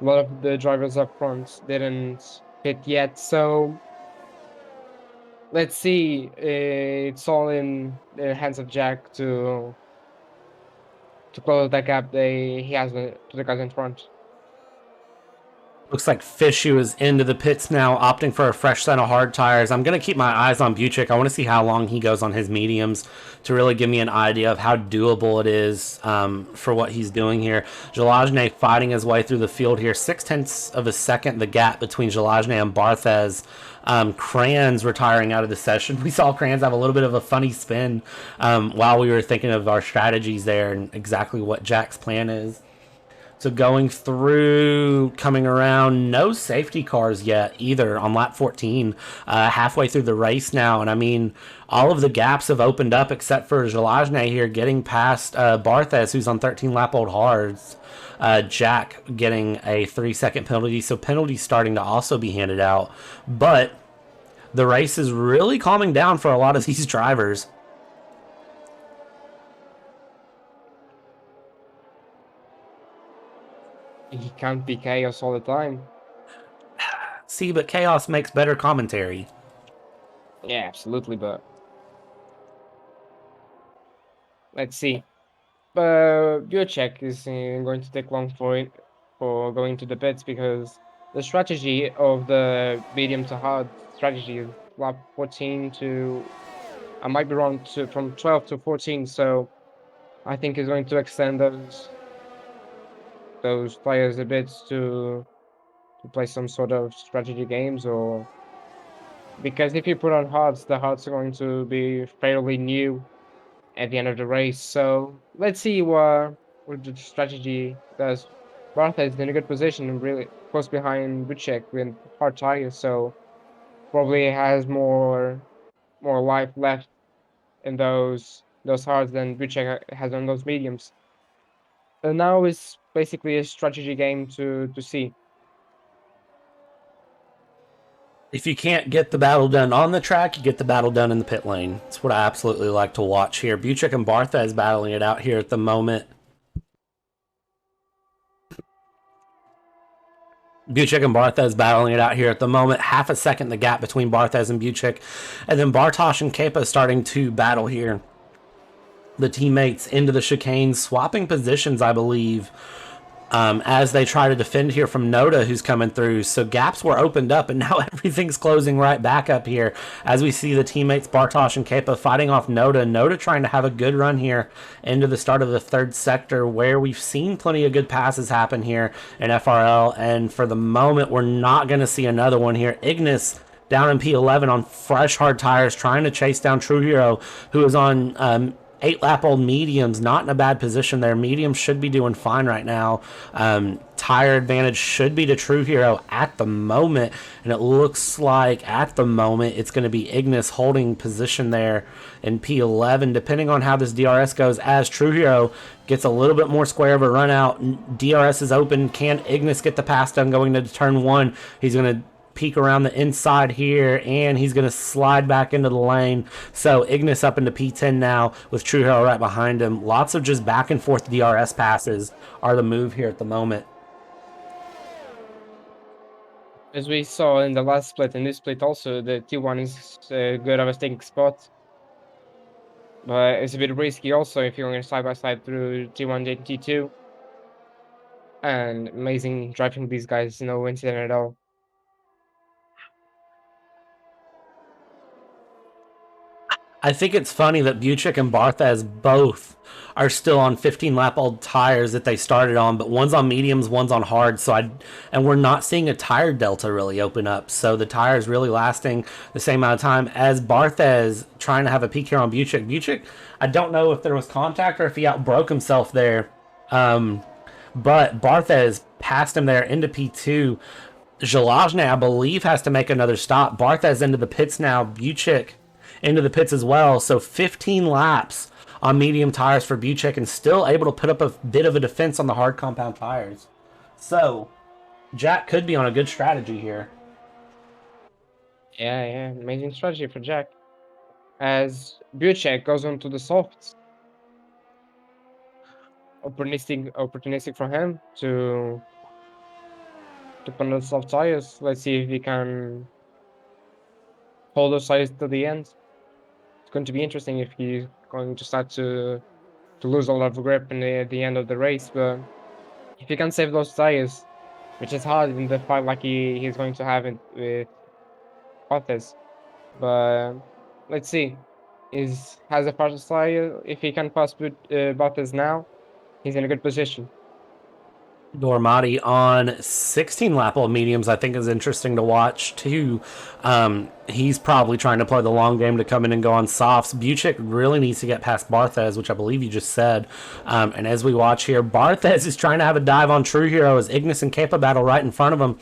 a lot of the drivers up front didn't hit yet. So let's see. It's all in the hands of Jack to close that gap he has to the guys in front. Looks like Fishu is into the pits now, opting for a fresh set of hard tires. I'm going to keep my eyes on Buchik. I want to see how long he goes on his mediums to really give me an idea of how doable it is for what he's doing here. Jalajne fighting his way through the field here. 0.6 of a second, the gap between Jalajne and Barthez. Kranz retiring out of the session. We saw Kranz have a little bit of a funny spin while we were thinking of our strategies there and exactly what Jack's plan is. So going through, coming around, no safety cars yet either on lap 14, halfway through the race now. And I mean, all of the gaps have opened up except for Jalajne here getting past Barthez, who's on 13 lap old hards. Jack getting a 3-second penalty. So penalties starting to also be handed out. But the race is really calming down for a lot of these drivers. He can't be chaos all the time. See, but chaos makes better commentary. Yeah, absolutely. But let's see. Your check is going to take long for going to the pits because the strategy of the medium to hard strategy is lap 14 to, I might be wrong, to from 12 to 14. So I think he's going to extend those players a bit to play some sort of strategy games, or because if you put on hards, the hards are going to be fairly new at the end of the race. So let's see what the strategy does. Bartha is in a good position and really close behind Vucek with hard tires, so probably has more life left in those hards than Vucek has on those mediums. And now is basically a strategy game to see. If you can't get the battle done on the track, you get the battle done in the pit lane. That's what I absolutely like to watch here. Buchik and Barthez battling it out here at the moment. Buchik and Barthez battling it out here at the moment. Half a second the gap between Barthez and Buchik. And then Bartosz and Kepa starting to battle here. The teammates into the chicane, swapping positions, I believe, as they try to defend here from Noda, who's coming through. So gaps were opened up, and now everything's closing right back up here as we see the teammates Bartosz and Kepa fighting off Noda. Noda trying to have a good run here into the start of the third sector, where we've seen plenty of good passes happen here in FRL, and for the moment we're not going to see another one here. Ignis down in P11 on fresh hard tires, trying to chase down True Hero, who is on 8-lap-old mediums not in a bad position there. Mediums should be doing fine right now. Tire advantage should be to True Hero at the moment, and it looks like at the moment it's going to be Ignis holding position there in P11, depending on how this DRS goes. As True Hero gets a little bit more square of a run out, DRS is open. Can Ignis get the pass done going into turn 1? He's going to peek around the inside here, and he's going to slide back into the lane. So Ignis up into P10 now with True Hero right behind him. Lots of just back and forth DRS passes are the move here at the moment. As we saw in the last split, in this split also, the T1 is good of a stinking spot. But it's a bit risky also if you're going side by side through T1 and T2. And amazing driving these guys, no incident at all. I think it's funny that Buchik and Barthez both are still on 15-lap-old tires that they started on, but one's on mediums, one's on hard. And we're not seeing a tire delta really open up. So the tire's really lasting the same amount of time as Barthez trying to have a peak here on Buchik. Buchik, I don't know if there was contact or if he outbroke himself there. But Barthez passed him there into P2. Zalazny, I believe, has to make another stop. Barthez into the pits now. Buchik into the pits as well. So 15 laps on medium tires for Buchik and still able to put up a bit of a defense on the hard compound tires. So Jack could be on a good strategy here. Yeah, amazing strategy for Jack. As Buchek goes on to the softs. Opportunistic for him to put on the soft tires. Let's see if he can hold those tires to the end. It's going to be interesting if he's going to start to lose a lot of grip in the end of the race. But if he can save those tires, which is hard in the fight like he's going to have it with Others. But let's see. Has a fastest tire. If he can pass Bottas now, he's in a good position. Dormati on 16-lap-old mediums, I think, is interesting to watch too. He's probably trying to play the long game to come in and go on softs. Buchik really needs to get past Barthez, which I believe you just said. And as we watch here, Barthez is trying to have a dive on True Hero as Ignis and Kepa battle right in front of him.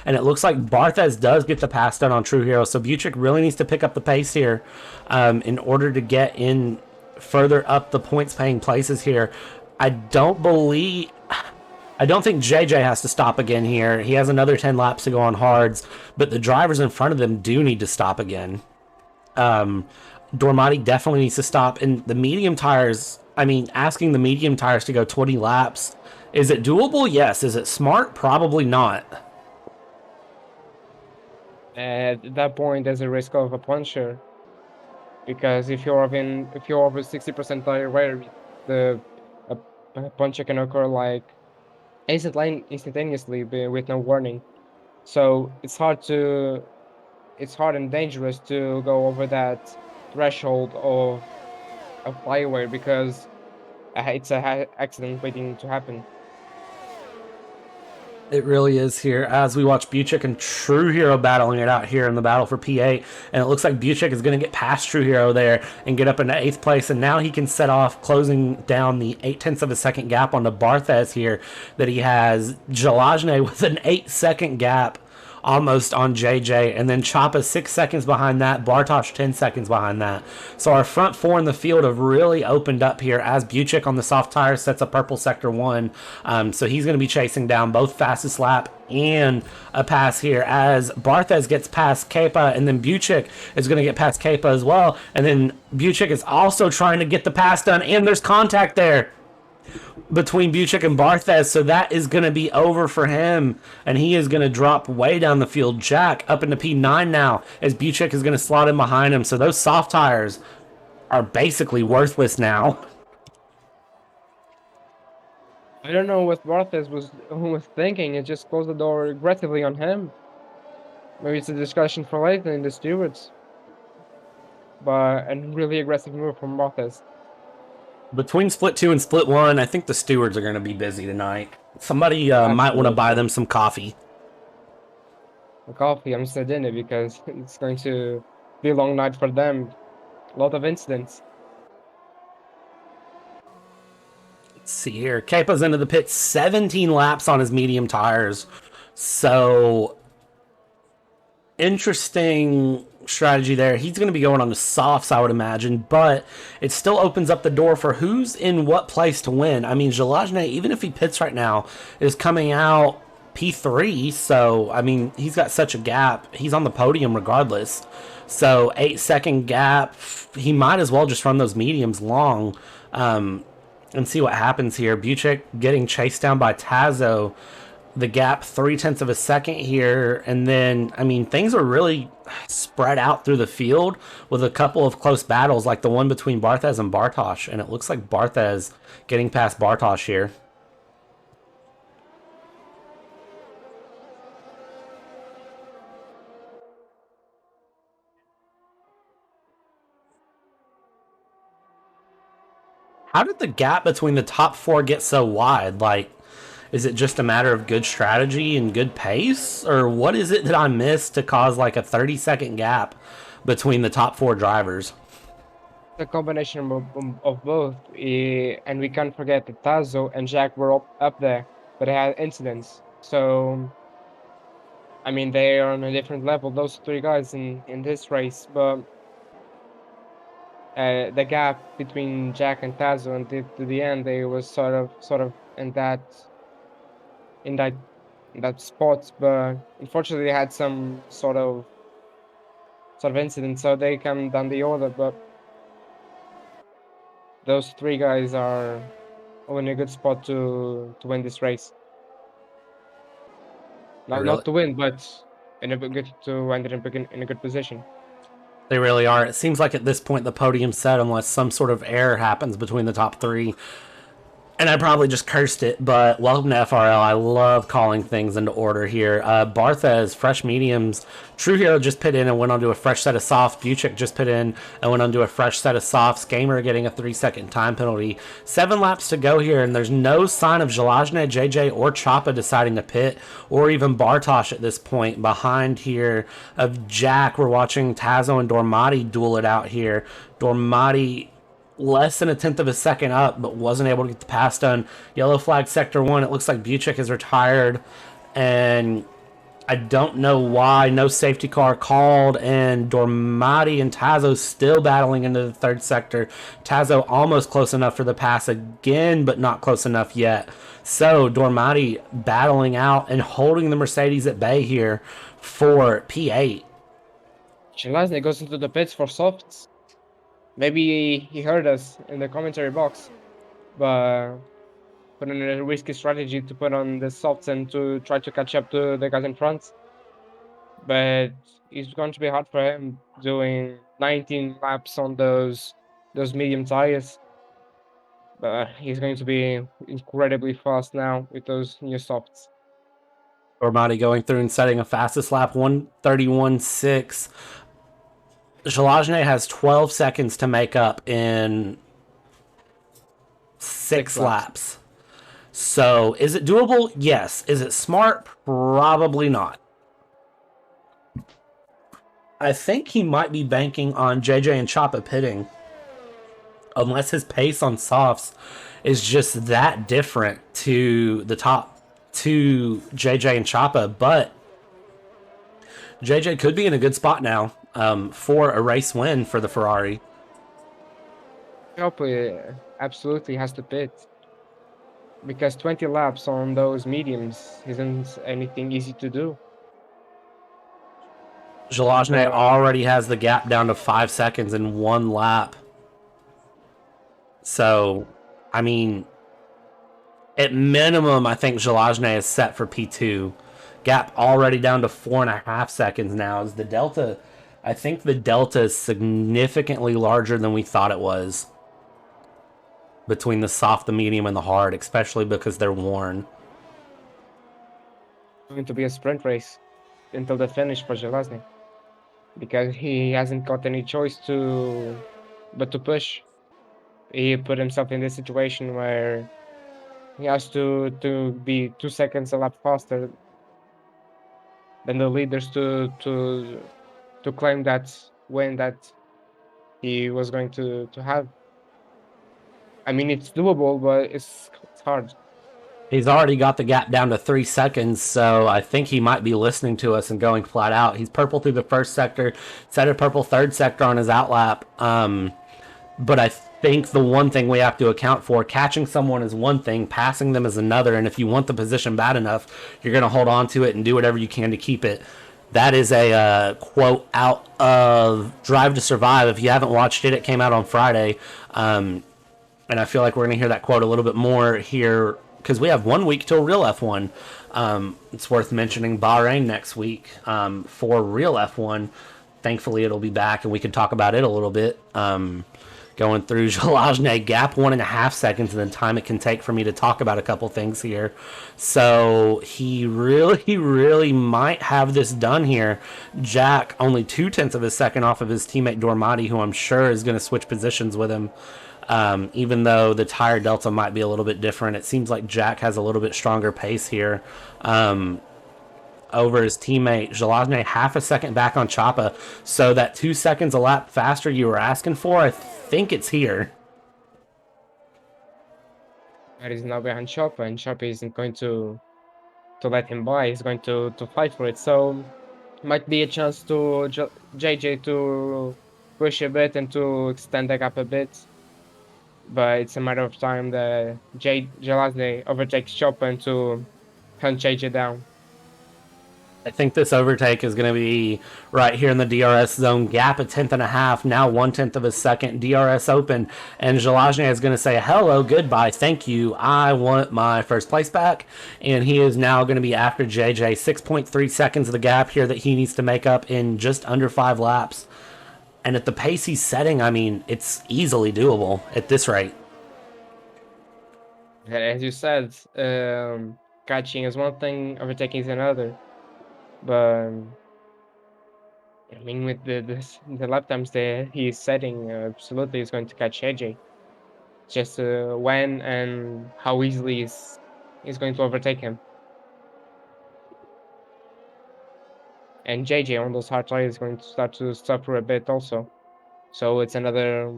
And it looks like Barthez does get the pass done on True Hero. So Buchik really needs to pick up the pace here in order to get in further up the points paying places here. I don't think JJ has to stop again here. He has another 10 laps to go on hards, but the drivers in front of them do need to stop again. Dormati definitely needs to stop. And the medium tires, I mean, asking the medium tires to go 20 laps, is it doable? Yes. Is it smart? Probably not. At that point, there's a risk of a puncture. Because if you're over 60% tire wear, the a puncture can occur like instantaneously with no warning. So it's hard and dangerous to go over that threshold of flyway because it's a accident waiting to happen. It really is here as we watch Buchik and True Hero battling it out here in the battle for P8. And it looks like Buchik is going to get past True Hero there and get up into 8th place. And now he can set off closing down the 0.8 of a second gap onto Barthez here that he has. Zalazny with an 8-second gap almost on JJ, and then Choppa 6 seconds behind that, Bartosz 10 seconds behind that. So our front four in the field have really opened up here as Buchik on the soft tires sets a purple sector 1. So he's going to be chasing down both fastest lap and a pass here as Barthez gets past Kepa, and then Buchik is going to get past Kepa as well. And then Buchik is also trying to get the pass done, and there's contact there between Buchik and Barthez, so that is going to be over for him, and he is going to drop way down the field. Jack up into P9 now, as Buchik is going to slot in behind him, so those soft tires are basically worthless now. I don't know what Barthez was thinking. It just closed the door aggressively on him. Maybe it's a discussion for later in the stewards. But a really aggressive move from Barthez. Between split 2 and split 1, I think the stewards are going to be busy tonight. Somebody might want to buy them some coffee. A coffee, I'm still in it because it's going to be a long night for them. A lot of incidents. Let's see here. Kepa's into the pit, 17 laps on his medium tires. So interesting strategy there. He's going to be going on the softs, I would imagine, but it still opens up the door for who's in what place to win. I mean, Jalajne, even if he pits right now, is coming out P3, so I mean, he's got such a gap. He's on the podium regardless. So 8 second gap. He might as well just run those mediums long. And see what happens here. Buchek getting chased down by Tazo. The gap 0.3 of a second here, and then I mean things are really spread out through the field with a couple of close battles, like the one between Barthez and Bartosz, and it looks like Barthez getting past Bartosz here. How did the gap between the top four get so wide? Like, is it just a matter of good strategy and good pace? Or what is it that I missed to cause like a 30-second gap between the top four drivers? The combination of both, and we can't forget that Tazo and Jack were up there, but they had incidents. So, I mean, they are on a different level, those three guys in this race. But the gap between Jack and Tazo and to the end, they was sort of in that in that spot. But unfortunately, they had some sort of incident, so they come down the order. But those three guys are in a good spot to win this race. Really, Not to win, but in a good to end up in a good position. they really are. It seems like at this point the podium's set unless some sort of error happens between the top three. And I probably just cursed it, but welcome to FRL. I love calling things into order here. Barthez, fresh mediums. True Hero just put in and went on to a fresh set of softs. Buchek just put in and went on to a fresh set of softs. Gamer getting a 3 second time penalty. 7 laps to go here, and there's no sign of Jalajne, JJ, or Choppa deciding to pit, or even Bartosz at this point. Behind here of Jack, we're watching Tazo and Dormati duel it out here. Dormati less than 1/10 of a second up, but wasn't able to get the pass done. Yellow flag sector 1. It looks like Buchek is retired, and I don't know why. No safety car called, and Dormati and Tazo still battling into the third sector. Tazo almost close enough for the pass again, but not close enough yet. So Dormati battling out and holding the Mercedes at bay here for P8. Shelazny goes into the pits for softs. Maybe he heard us in the commentary box, but put in a risky strategy to put on the softs and to try to catch up to the guys in front. But it's going to be hard for him doing 19 laps on those medium tires. But he's going to be incredibly fast now with those new softs. Dormati going through and setting a fastest lap, 1:31.6. Jalajne has 12 seconds to make up in 6 laps. So, is it doable? Yes. Is it smart? Probably not. I think he might be banking on JJ and Choppa pitting, unless his pace on softs is just that different to the top two JJ and Choppa. But JJ could be in a good spot now for a race win for the Ferrari. Hopefully, absolutely has to pit because 20 laps on those mediums isn't anything easy to do. Jalajne But already has the gap down to 5 seconds in 1 lap. So, I mean, at minimum, I think Jalajne is set for P2. Gap already down to 4.5 seconds now. Is the delta? I think the delta is significantly larger than we thought it was between the soft, the medium, and the hard, especially because they're worn. going to be a sprint race until the finish for Zelazny because he hasn't got any choice but to push. He put himself in this situation where he has to be 2 seconds a lap faster than the leaders to claim that win that he was going to have. I mean, it's doable, but it's hard. He's already got the gap down to 3 seconds, so I think he might be listening to us and going flat out. He's purple through the first sector, set a purple third sector on his outlap. But I think the one thing we have to account for, catching someone is one thing, passing them is another, and if you want the position bad enough, you're going to hold on to it and do whatever you can to keep it. That is a quote out of Drive to Survive. If you haven't watched it, it came out on Friday. And I feel like we're going to hear that quote a little bit more here because we have 1 week till real F1. It's worth mentioning Bahrain next week for real F1. Thankfully, it'll be back and we can talk about it a little bit. Going through Jalajne gap 1.5 seconds and the time it can take for me to talk about a couple things here. So he really might have this done here. Jack only 0.2 of a second off of his teammate Dormati, who I'm sure is going to switch positions with him. Even though the tire delta might be a little bit different, it seems like Jack has a little bit stronger pace here over his teammate. Jalajne 0.5 second back on Choppa. So that 2 seconds a lap faster you were asking for, I think it's here. That is now behind Chopper, and Chopper isn't going to let him by. He's going to fight for it. So might be a chance to JJ to push a bit and to extend the gap a bit. But it's a matter of time that Jalazne overtakes Chopper and to hunt JJ down. I think this overtake is going to be right here in the DRS zone. Gap 1/10.5, now 1/10 of a second. DRS open, and Jalajne is going to say hello, goodbye, thank you. I want my first place back, and he is now going to be after JJ. 6.3 seconds of the gap here that he needs to make up in just under 5 laps. And at the pace he's setting, I mean, it's easily doable at this rate. As you said, catching is one thing, overtaking is another. But I mean, with the lap times that he's setting, absolutely is going to catch AJ. Just when and how easily is going to overtake him. And JJ on those hard tires is going to start to suffer a bit also. So it's another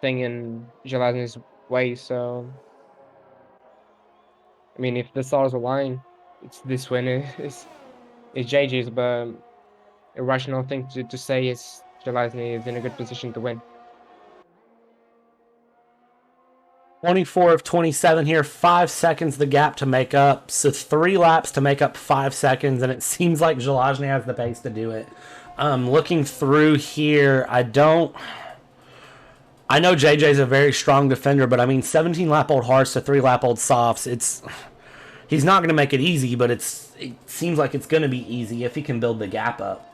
thing in Jalazny's way. So I mean, if the stars align, it's this win is JJ's, but a rational thing to say is Jalazny is in a good position to win. 24 of 27 here, 5 seconds the gap to make up. So 3 laps to make up 5 seconds, and it seems like Jalajny has the pace to do it. Looking through here, I know JJ's a very strong defender, but I mean 17 lap old hards to 3 lap old softs. He's not going to make it easy, but it seems like it's going to be easy if he can build the gap up.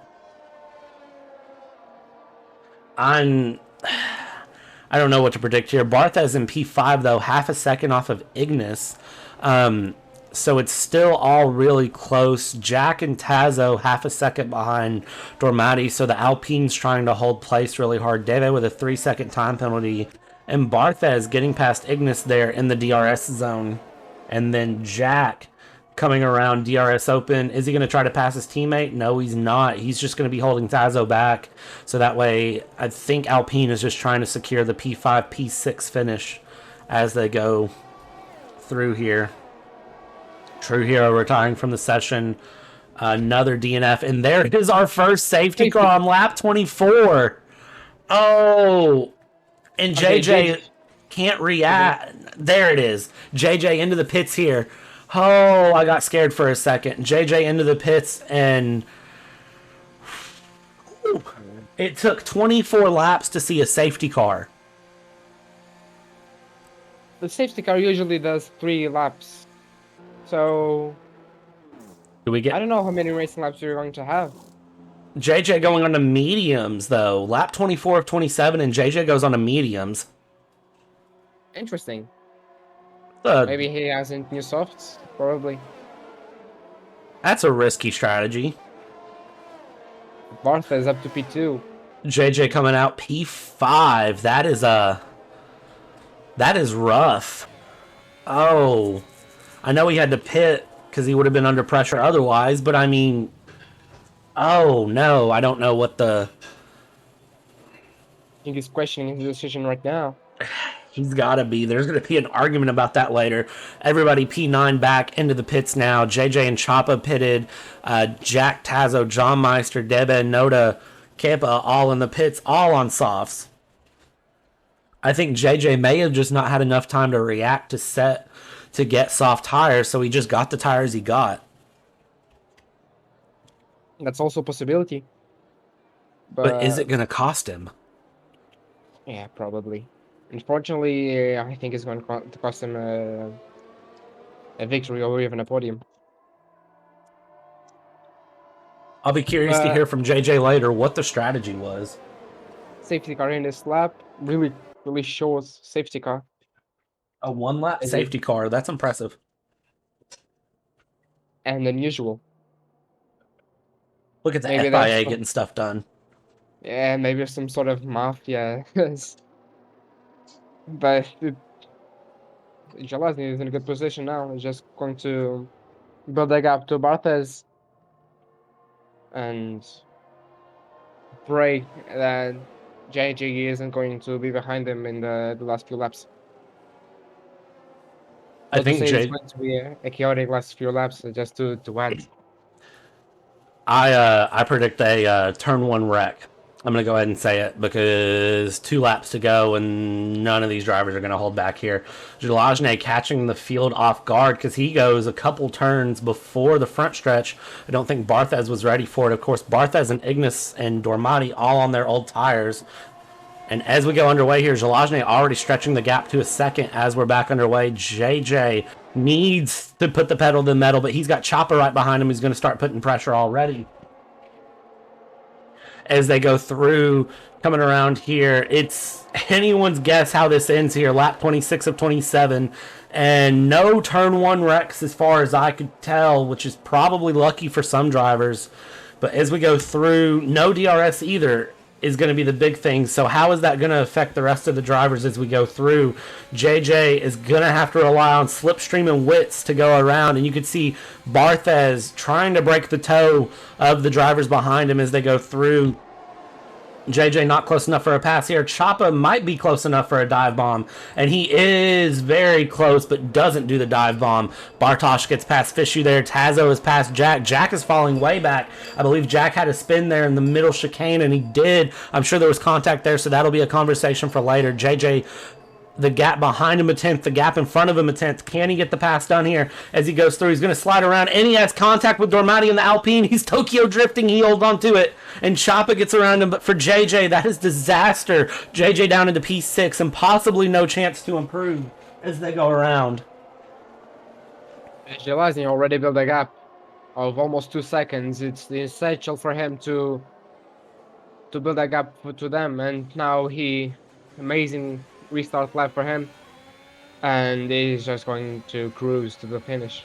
I don't know what to predict here. Barthez in P5, though, 0.5 second off of Ignis. So it's still all really close. Jack and Tazo 0.5 second behind Dormati, so the Alpine's trying to hold place really hard. Deve with a 3 second time penalty. And Barthez getting past Ignis there in the DRS zone. And then Jack coming around DRS open. Is he going to try to pass his teammate? No, he's not. He's just going to be holding Tazo back. So that way, I think Alpine is just trying to secure the P5, P6 finish as they go through here. True Hero retiring from the session. Another DNF. And there is our first safety car on lap 24. Oh, and JJ can't react. There it is. JJ into the pits here. Oh, I got scared for a second. JJ into the pits, and it took 24 laps to see a safety car. The safety car usually does 3 laps. So Do we get? I don't know how many racing laps you're going to have. JJ going on to mediums, though. Lap 24 of 27, and JJ goes on to mediums. Interesting. Maybe he hasn't new softs, probably. That's a risky strategy. Bartha is up to P2. JJ coming out P5. That is rough. Oh, I know he had to pit because he would have been under pressure otherwise, but I mean, oh no, I don't know what the. I think he's questioning his decision right now. He's got to be. There's going to be an argument about that later. Everybody P9 back into the pits now. JJ and Choppa pitted. Jack, Tazo, John Meister, Debe, Noda, Kepa all in the pits, all on softs. I think JJ may have just not had enough time to react to get soft tires, so he just got the tires he got. That's also a possibility. But is it going to cost him? Yeah, probably. Unfortunately, I think it's going to cost him a victory or even a podium. I'll be curious to hear from JJ later what the strategy was. Safety car in this lap, really short safety car. A one-lap safety car, that's impressive. And unusual. Look at the FIA getting stuff done. Yeah, maybe some sort of mafia. But Jalazny is in a good position now. He's just going to build a gap to Barthez and pray that JJ isn't going to be behind him in the last few laps. I think it's going to be a chaotic last few laps just to add. I predict a turn 1 wreck. I'm going to go ahead and say it because 2 laps to go and none of these drivers are going to hold back here. Jalajne catching the field off guard because he goes a couple turns before the front stretch. I don't think Barthez was ready for it. Of course, Barthez and Ignis and Dormati all on their old tires. And as we go underway here, Jalajne already stretching the gap to a second as we're back underway. JJ needs to put the pedal to the metal, but he's got Chopper right behind him. He's going to start putting pressure already. As they go through, coming around here, it's anyone's guess how this ends here. Lap 26 of 27. And no turn 1 wrecks as far as I could tell, which is probably lucky for some drivers. But as we go through, no DRS either is going to be the big thing. So how is that going to affect the rest of the drivers as we go through? JJ is going to have to rely on slipstream and wits to go around. And you can see Barthez trying to break the toe of the drivers behind him as they go through. JJ not close enough for a pass here. Choppa might be close enough for a dive bomb, and he is very close but doesn't do the dive bomb. Bartosz gets past Fishu there. Tazo is past Jack. Jack is falling way back. I believe Jack had a spin there in the middle chicane, and he did. I'm sure there was contact there, so that'll be a conversation for later. JJ, the gap behind him a tenth, the gap in front of him a tenth. Can he get the pass done here as he goes through? He's going to slide around, and he has contact with Dormati in the Alpine. He's Tokyo drifting. He holds on to it, and Choppa gets around him. But for JJ, that is disaster. JJ down into P6 and possibly no chance to improve as they go around. Jalazny already built a gap of almost 2 seconds. It's essential for him to build a gap to them, and now amazing restart lap for him, and he's just going to cruise to the finish.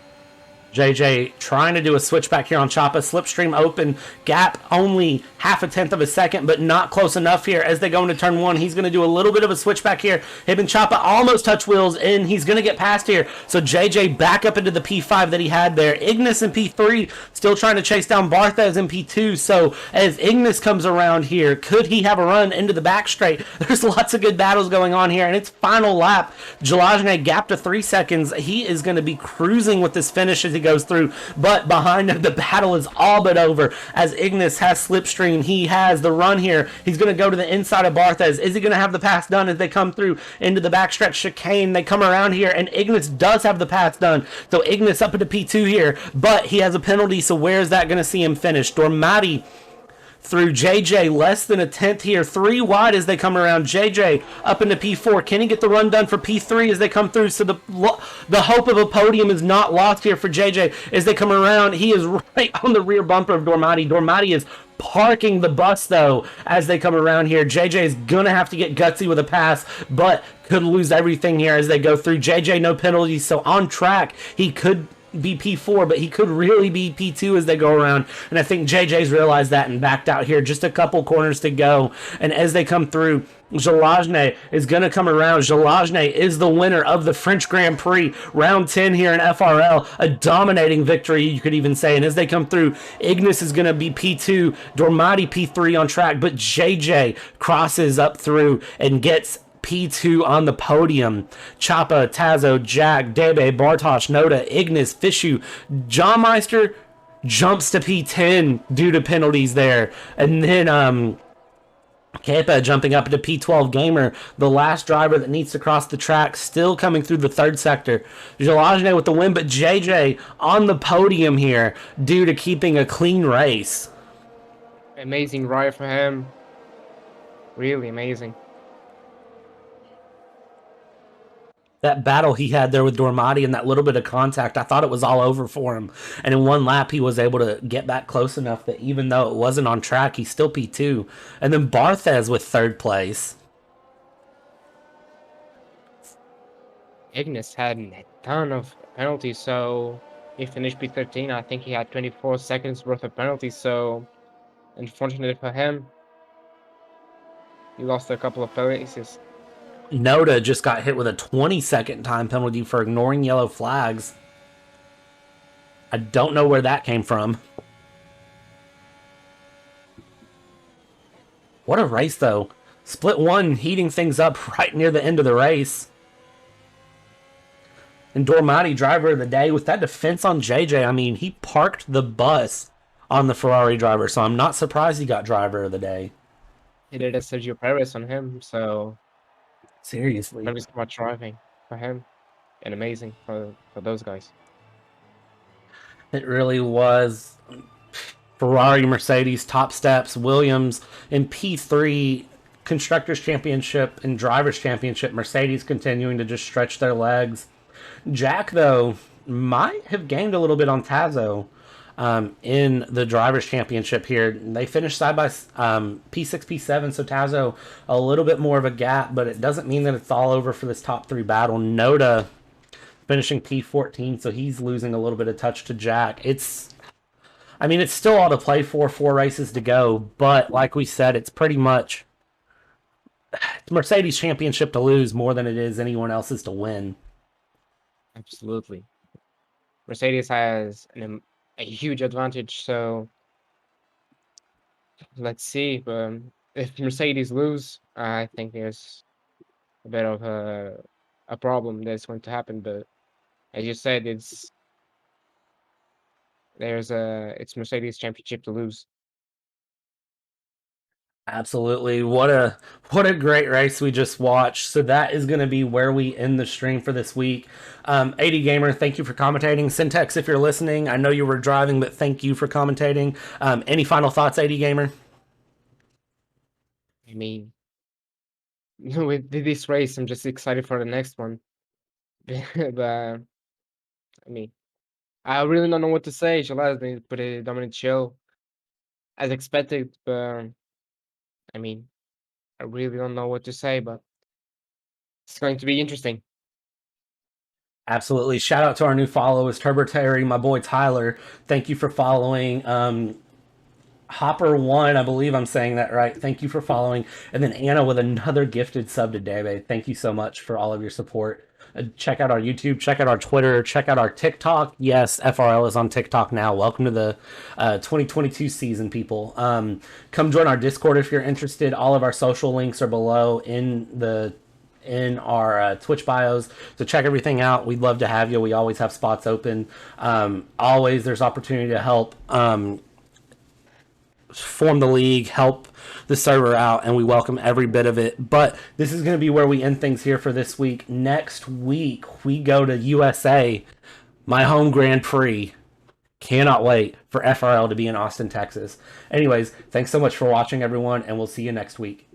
JJ trying to do a switchback here on Choppa. Slipstream open. Gap only half a tenth of a second, but not close enough here as they go into turn 1. He's going to do a little bit of a switchback here. Him and Choppa almost touch wheels, and he's going to get past here. So JJ back up into the P5 that he had there. Ignis in P3 still trying to chase down Barthez in P2. So as Ignis comes around here, could he have a run into the back straight? There's lots of good battles going on here, and it's final lap. Jalajne gap to 3 seconds. He is going to be cruising with this finish as he goes through, but behind him the battle is all but over as Ignis has slipstream. He has the run here. He's going to go to the inside of Barthez. Is he going to have the pass done as they come through into the backstretch chicane? They come around here, and Ignis does have the pass done. So Ignis up into P2 here, but he has a penalty, so where is that going to see him finish? Dormati through JJ, less than a tenth here, 3 wide as they come around. JJ up into P4. Can he get the run done for P3 as they come through? So the hope of a podium is not lost here for JJ as they come around. He is right on the rear bumper of Dormati. Dormati is parking the bus, though, as they come around here. JJ is going to have to get gutsy with a pass, but could lose everything here as they go through. JJ, no penalties, so on track, he could be P4, but he could really be P2 as they go around, and I think JJ's realized that and backed out here. Just a couple corners to go, and as they come through, Jalajne is going to come around. Jalajne is the winner of the French Grand Prix, round 10 here in FRL, a dominating victory, you could even say, and as they come through, Ignis is going to be P2, Dormati P3 on track, but JJ crosses up through and gets P2 on the podium. Choppa, Tazo, Jack, Debe, Bartosz, Noda, Ignis, Fishu, John Meister jumps to P10 due to penalties there. And then Kepa jumping up to P12 Gamer, the last driver that needs to cross the track, still coming through the third sector. Gelajne with the win, but JJ on the podium here due to keeping a clean race. Amazing ride for him. Really amazing. That battle he had there with Dormati and that little bit of contact, I thought it was all over for him. And in one lap, he was able to get back close enough that even though it wasn't on track, he's still P2. And then Barthez with third place. Ignis had a ton of penalties, so he finished P13. I think he had 24 seconds worth of penalties, so unfortunately for him, he lost a couple of places. Noda just got hit with a 20-second time penalty for ignoring yellow flags. I don't know where that came from. What a race, though. Split 1 heating things up right near the end of the race. And Dormati, driver of the day, with that defense on JJ, I mean, he parked the bus on the Ferrari driver, so I'm not surprised he got driver of the day. He did a Sergio Perez on him, so Seriously. very smart driving for him, and amazing for those guys. It really was. Ferrari, Mercedes, top steps, Williams in P3, Constructors' Championship and Drivers' Championship. Mercedes continuing to just stretch their legs. Jack, though, might have gained a little bit on Tazo in the Drivers' Championship here. They finished side by P6, P7, so Tazo a little bit more of a gap, but it doesn't mean that it's all over for this top 3 battle. Noda finishing P14, so he's losing a little bit of touch to Jack. It's still all to play for, 4 races to go, but like we said, it's pretty much Mercedes Championship to lose more than it is anyone else's to win. Absolutely. Mercedes has a huge advantage, so let's see. If Mercedes lose, I think there's a bit of a problem that's going to happen. But as you said, it's Mercedes Championship to lose. Absolutely. What a great race we just watched. So that is going to be where we end the stream for this week. AD Gamer, thank you for commentating. Syntax, if you're listening, I know you were driving, but thank you for commentating. Any final thoughts, AD Gamer? I mean, with this race, I'm just excited for the next one. But I mean, I really don't know what to say. Shalaz put a dominant show as expected, but I mean, I really don't know what to say, but it's going to be interesting. Absolutely. Shout out to our new followers, Turbo Terry, my boy Tyler. Thank you for following. Hopper1, I believe I'm saying that right. Thank you for following. And then Anna with another gifted sub to Debe. Thank you so much for all of your support. Check out our YouTube, check out our Twitter, check out our TikTok. Yes, FRL is on TikTok now. Welcome to the 2022 season, people. Come join our Discord if you're interested. All of our social links are below in our Twitch bios, so check everything out. We'd love to have you. We always have spots open. Always there's opportunity to help form the league, help the server out, and we welcome every bit of it. But this is going to be where we end things here for this week. Next week we go to USA, my home Grand Prix. Cannot wait for FRL to be in Austin, Texas. Anyways, thanks so much for watching, everyone, and we'll see you next week.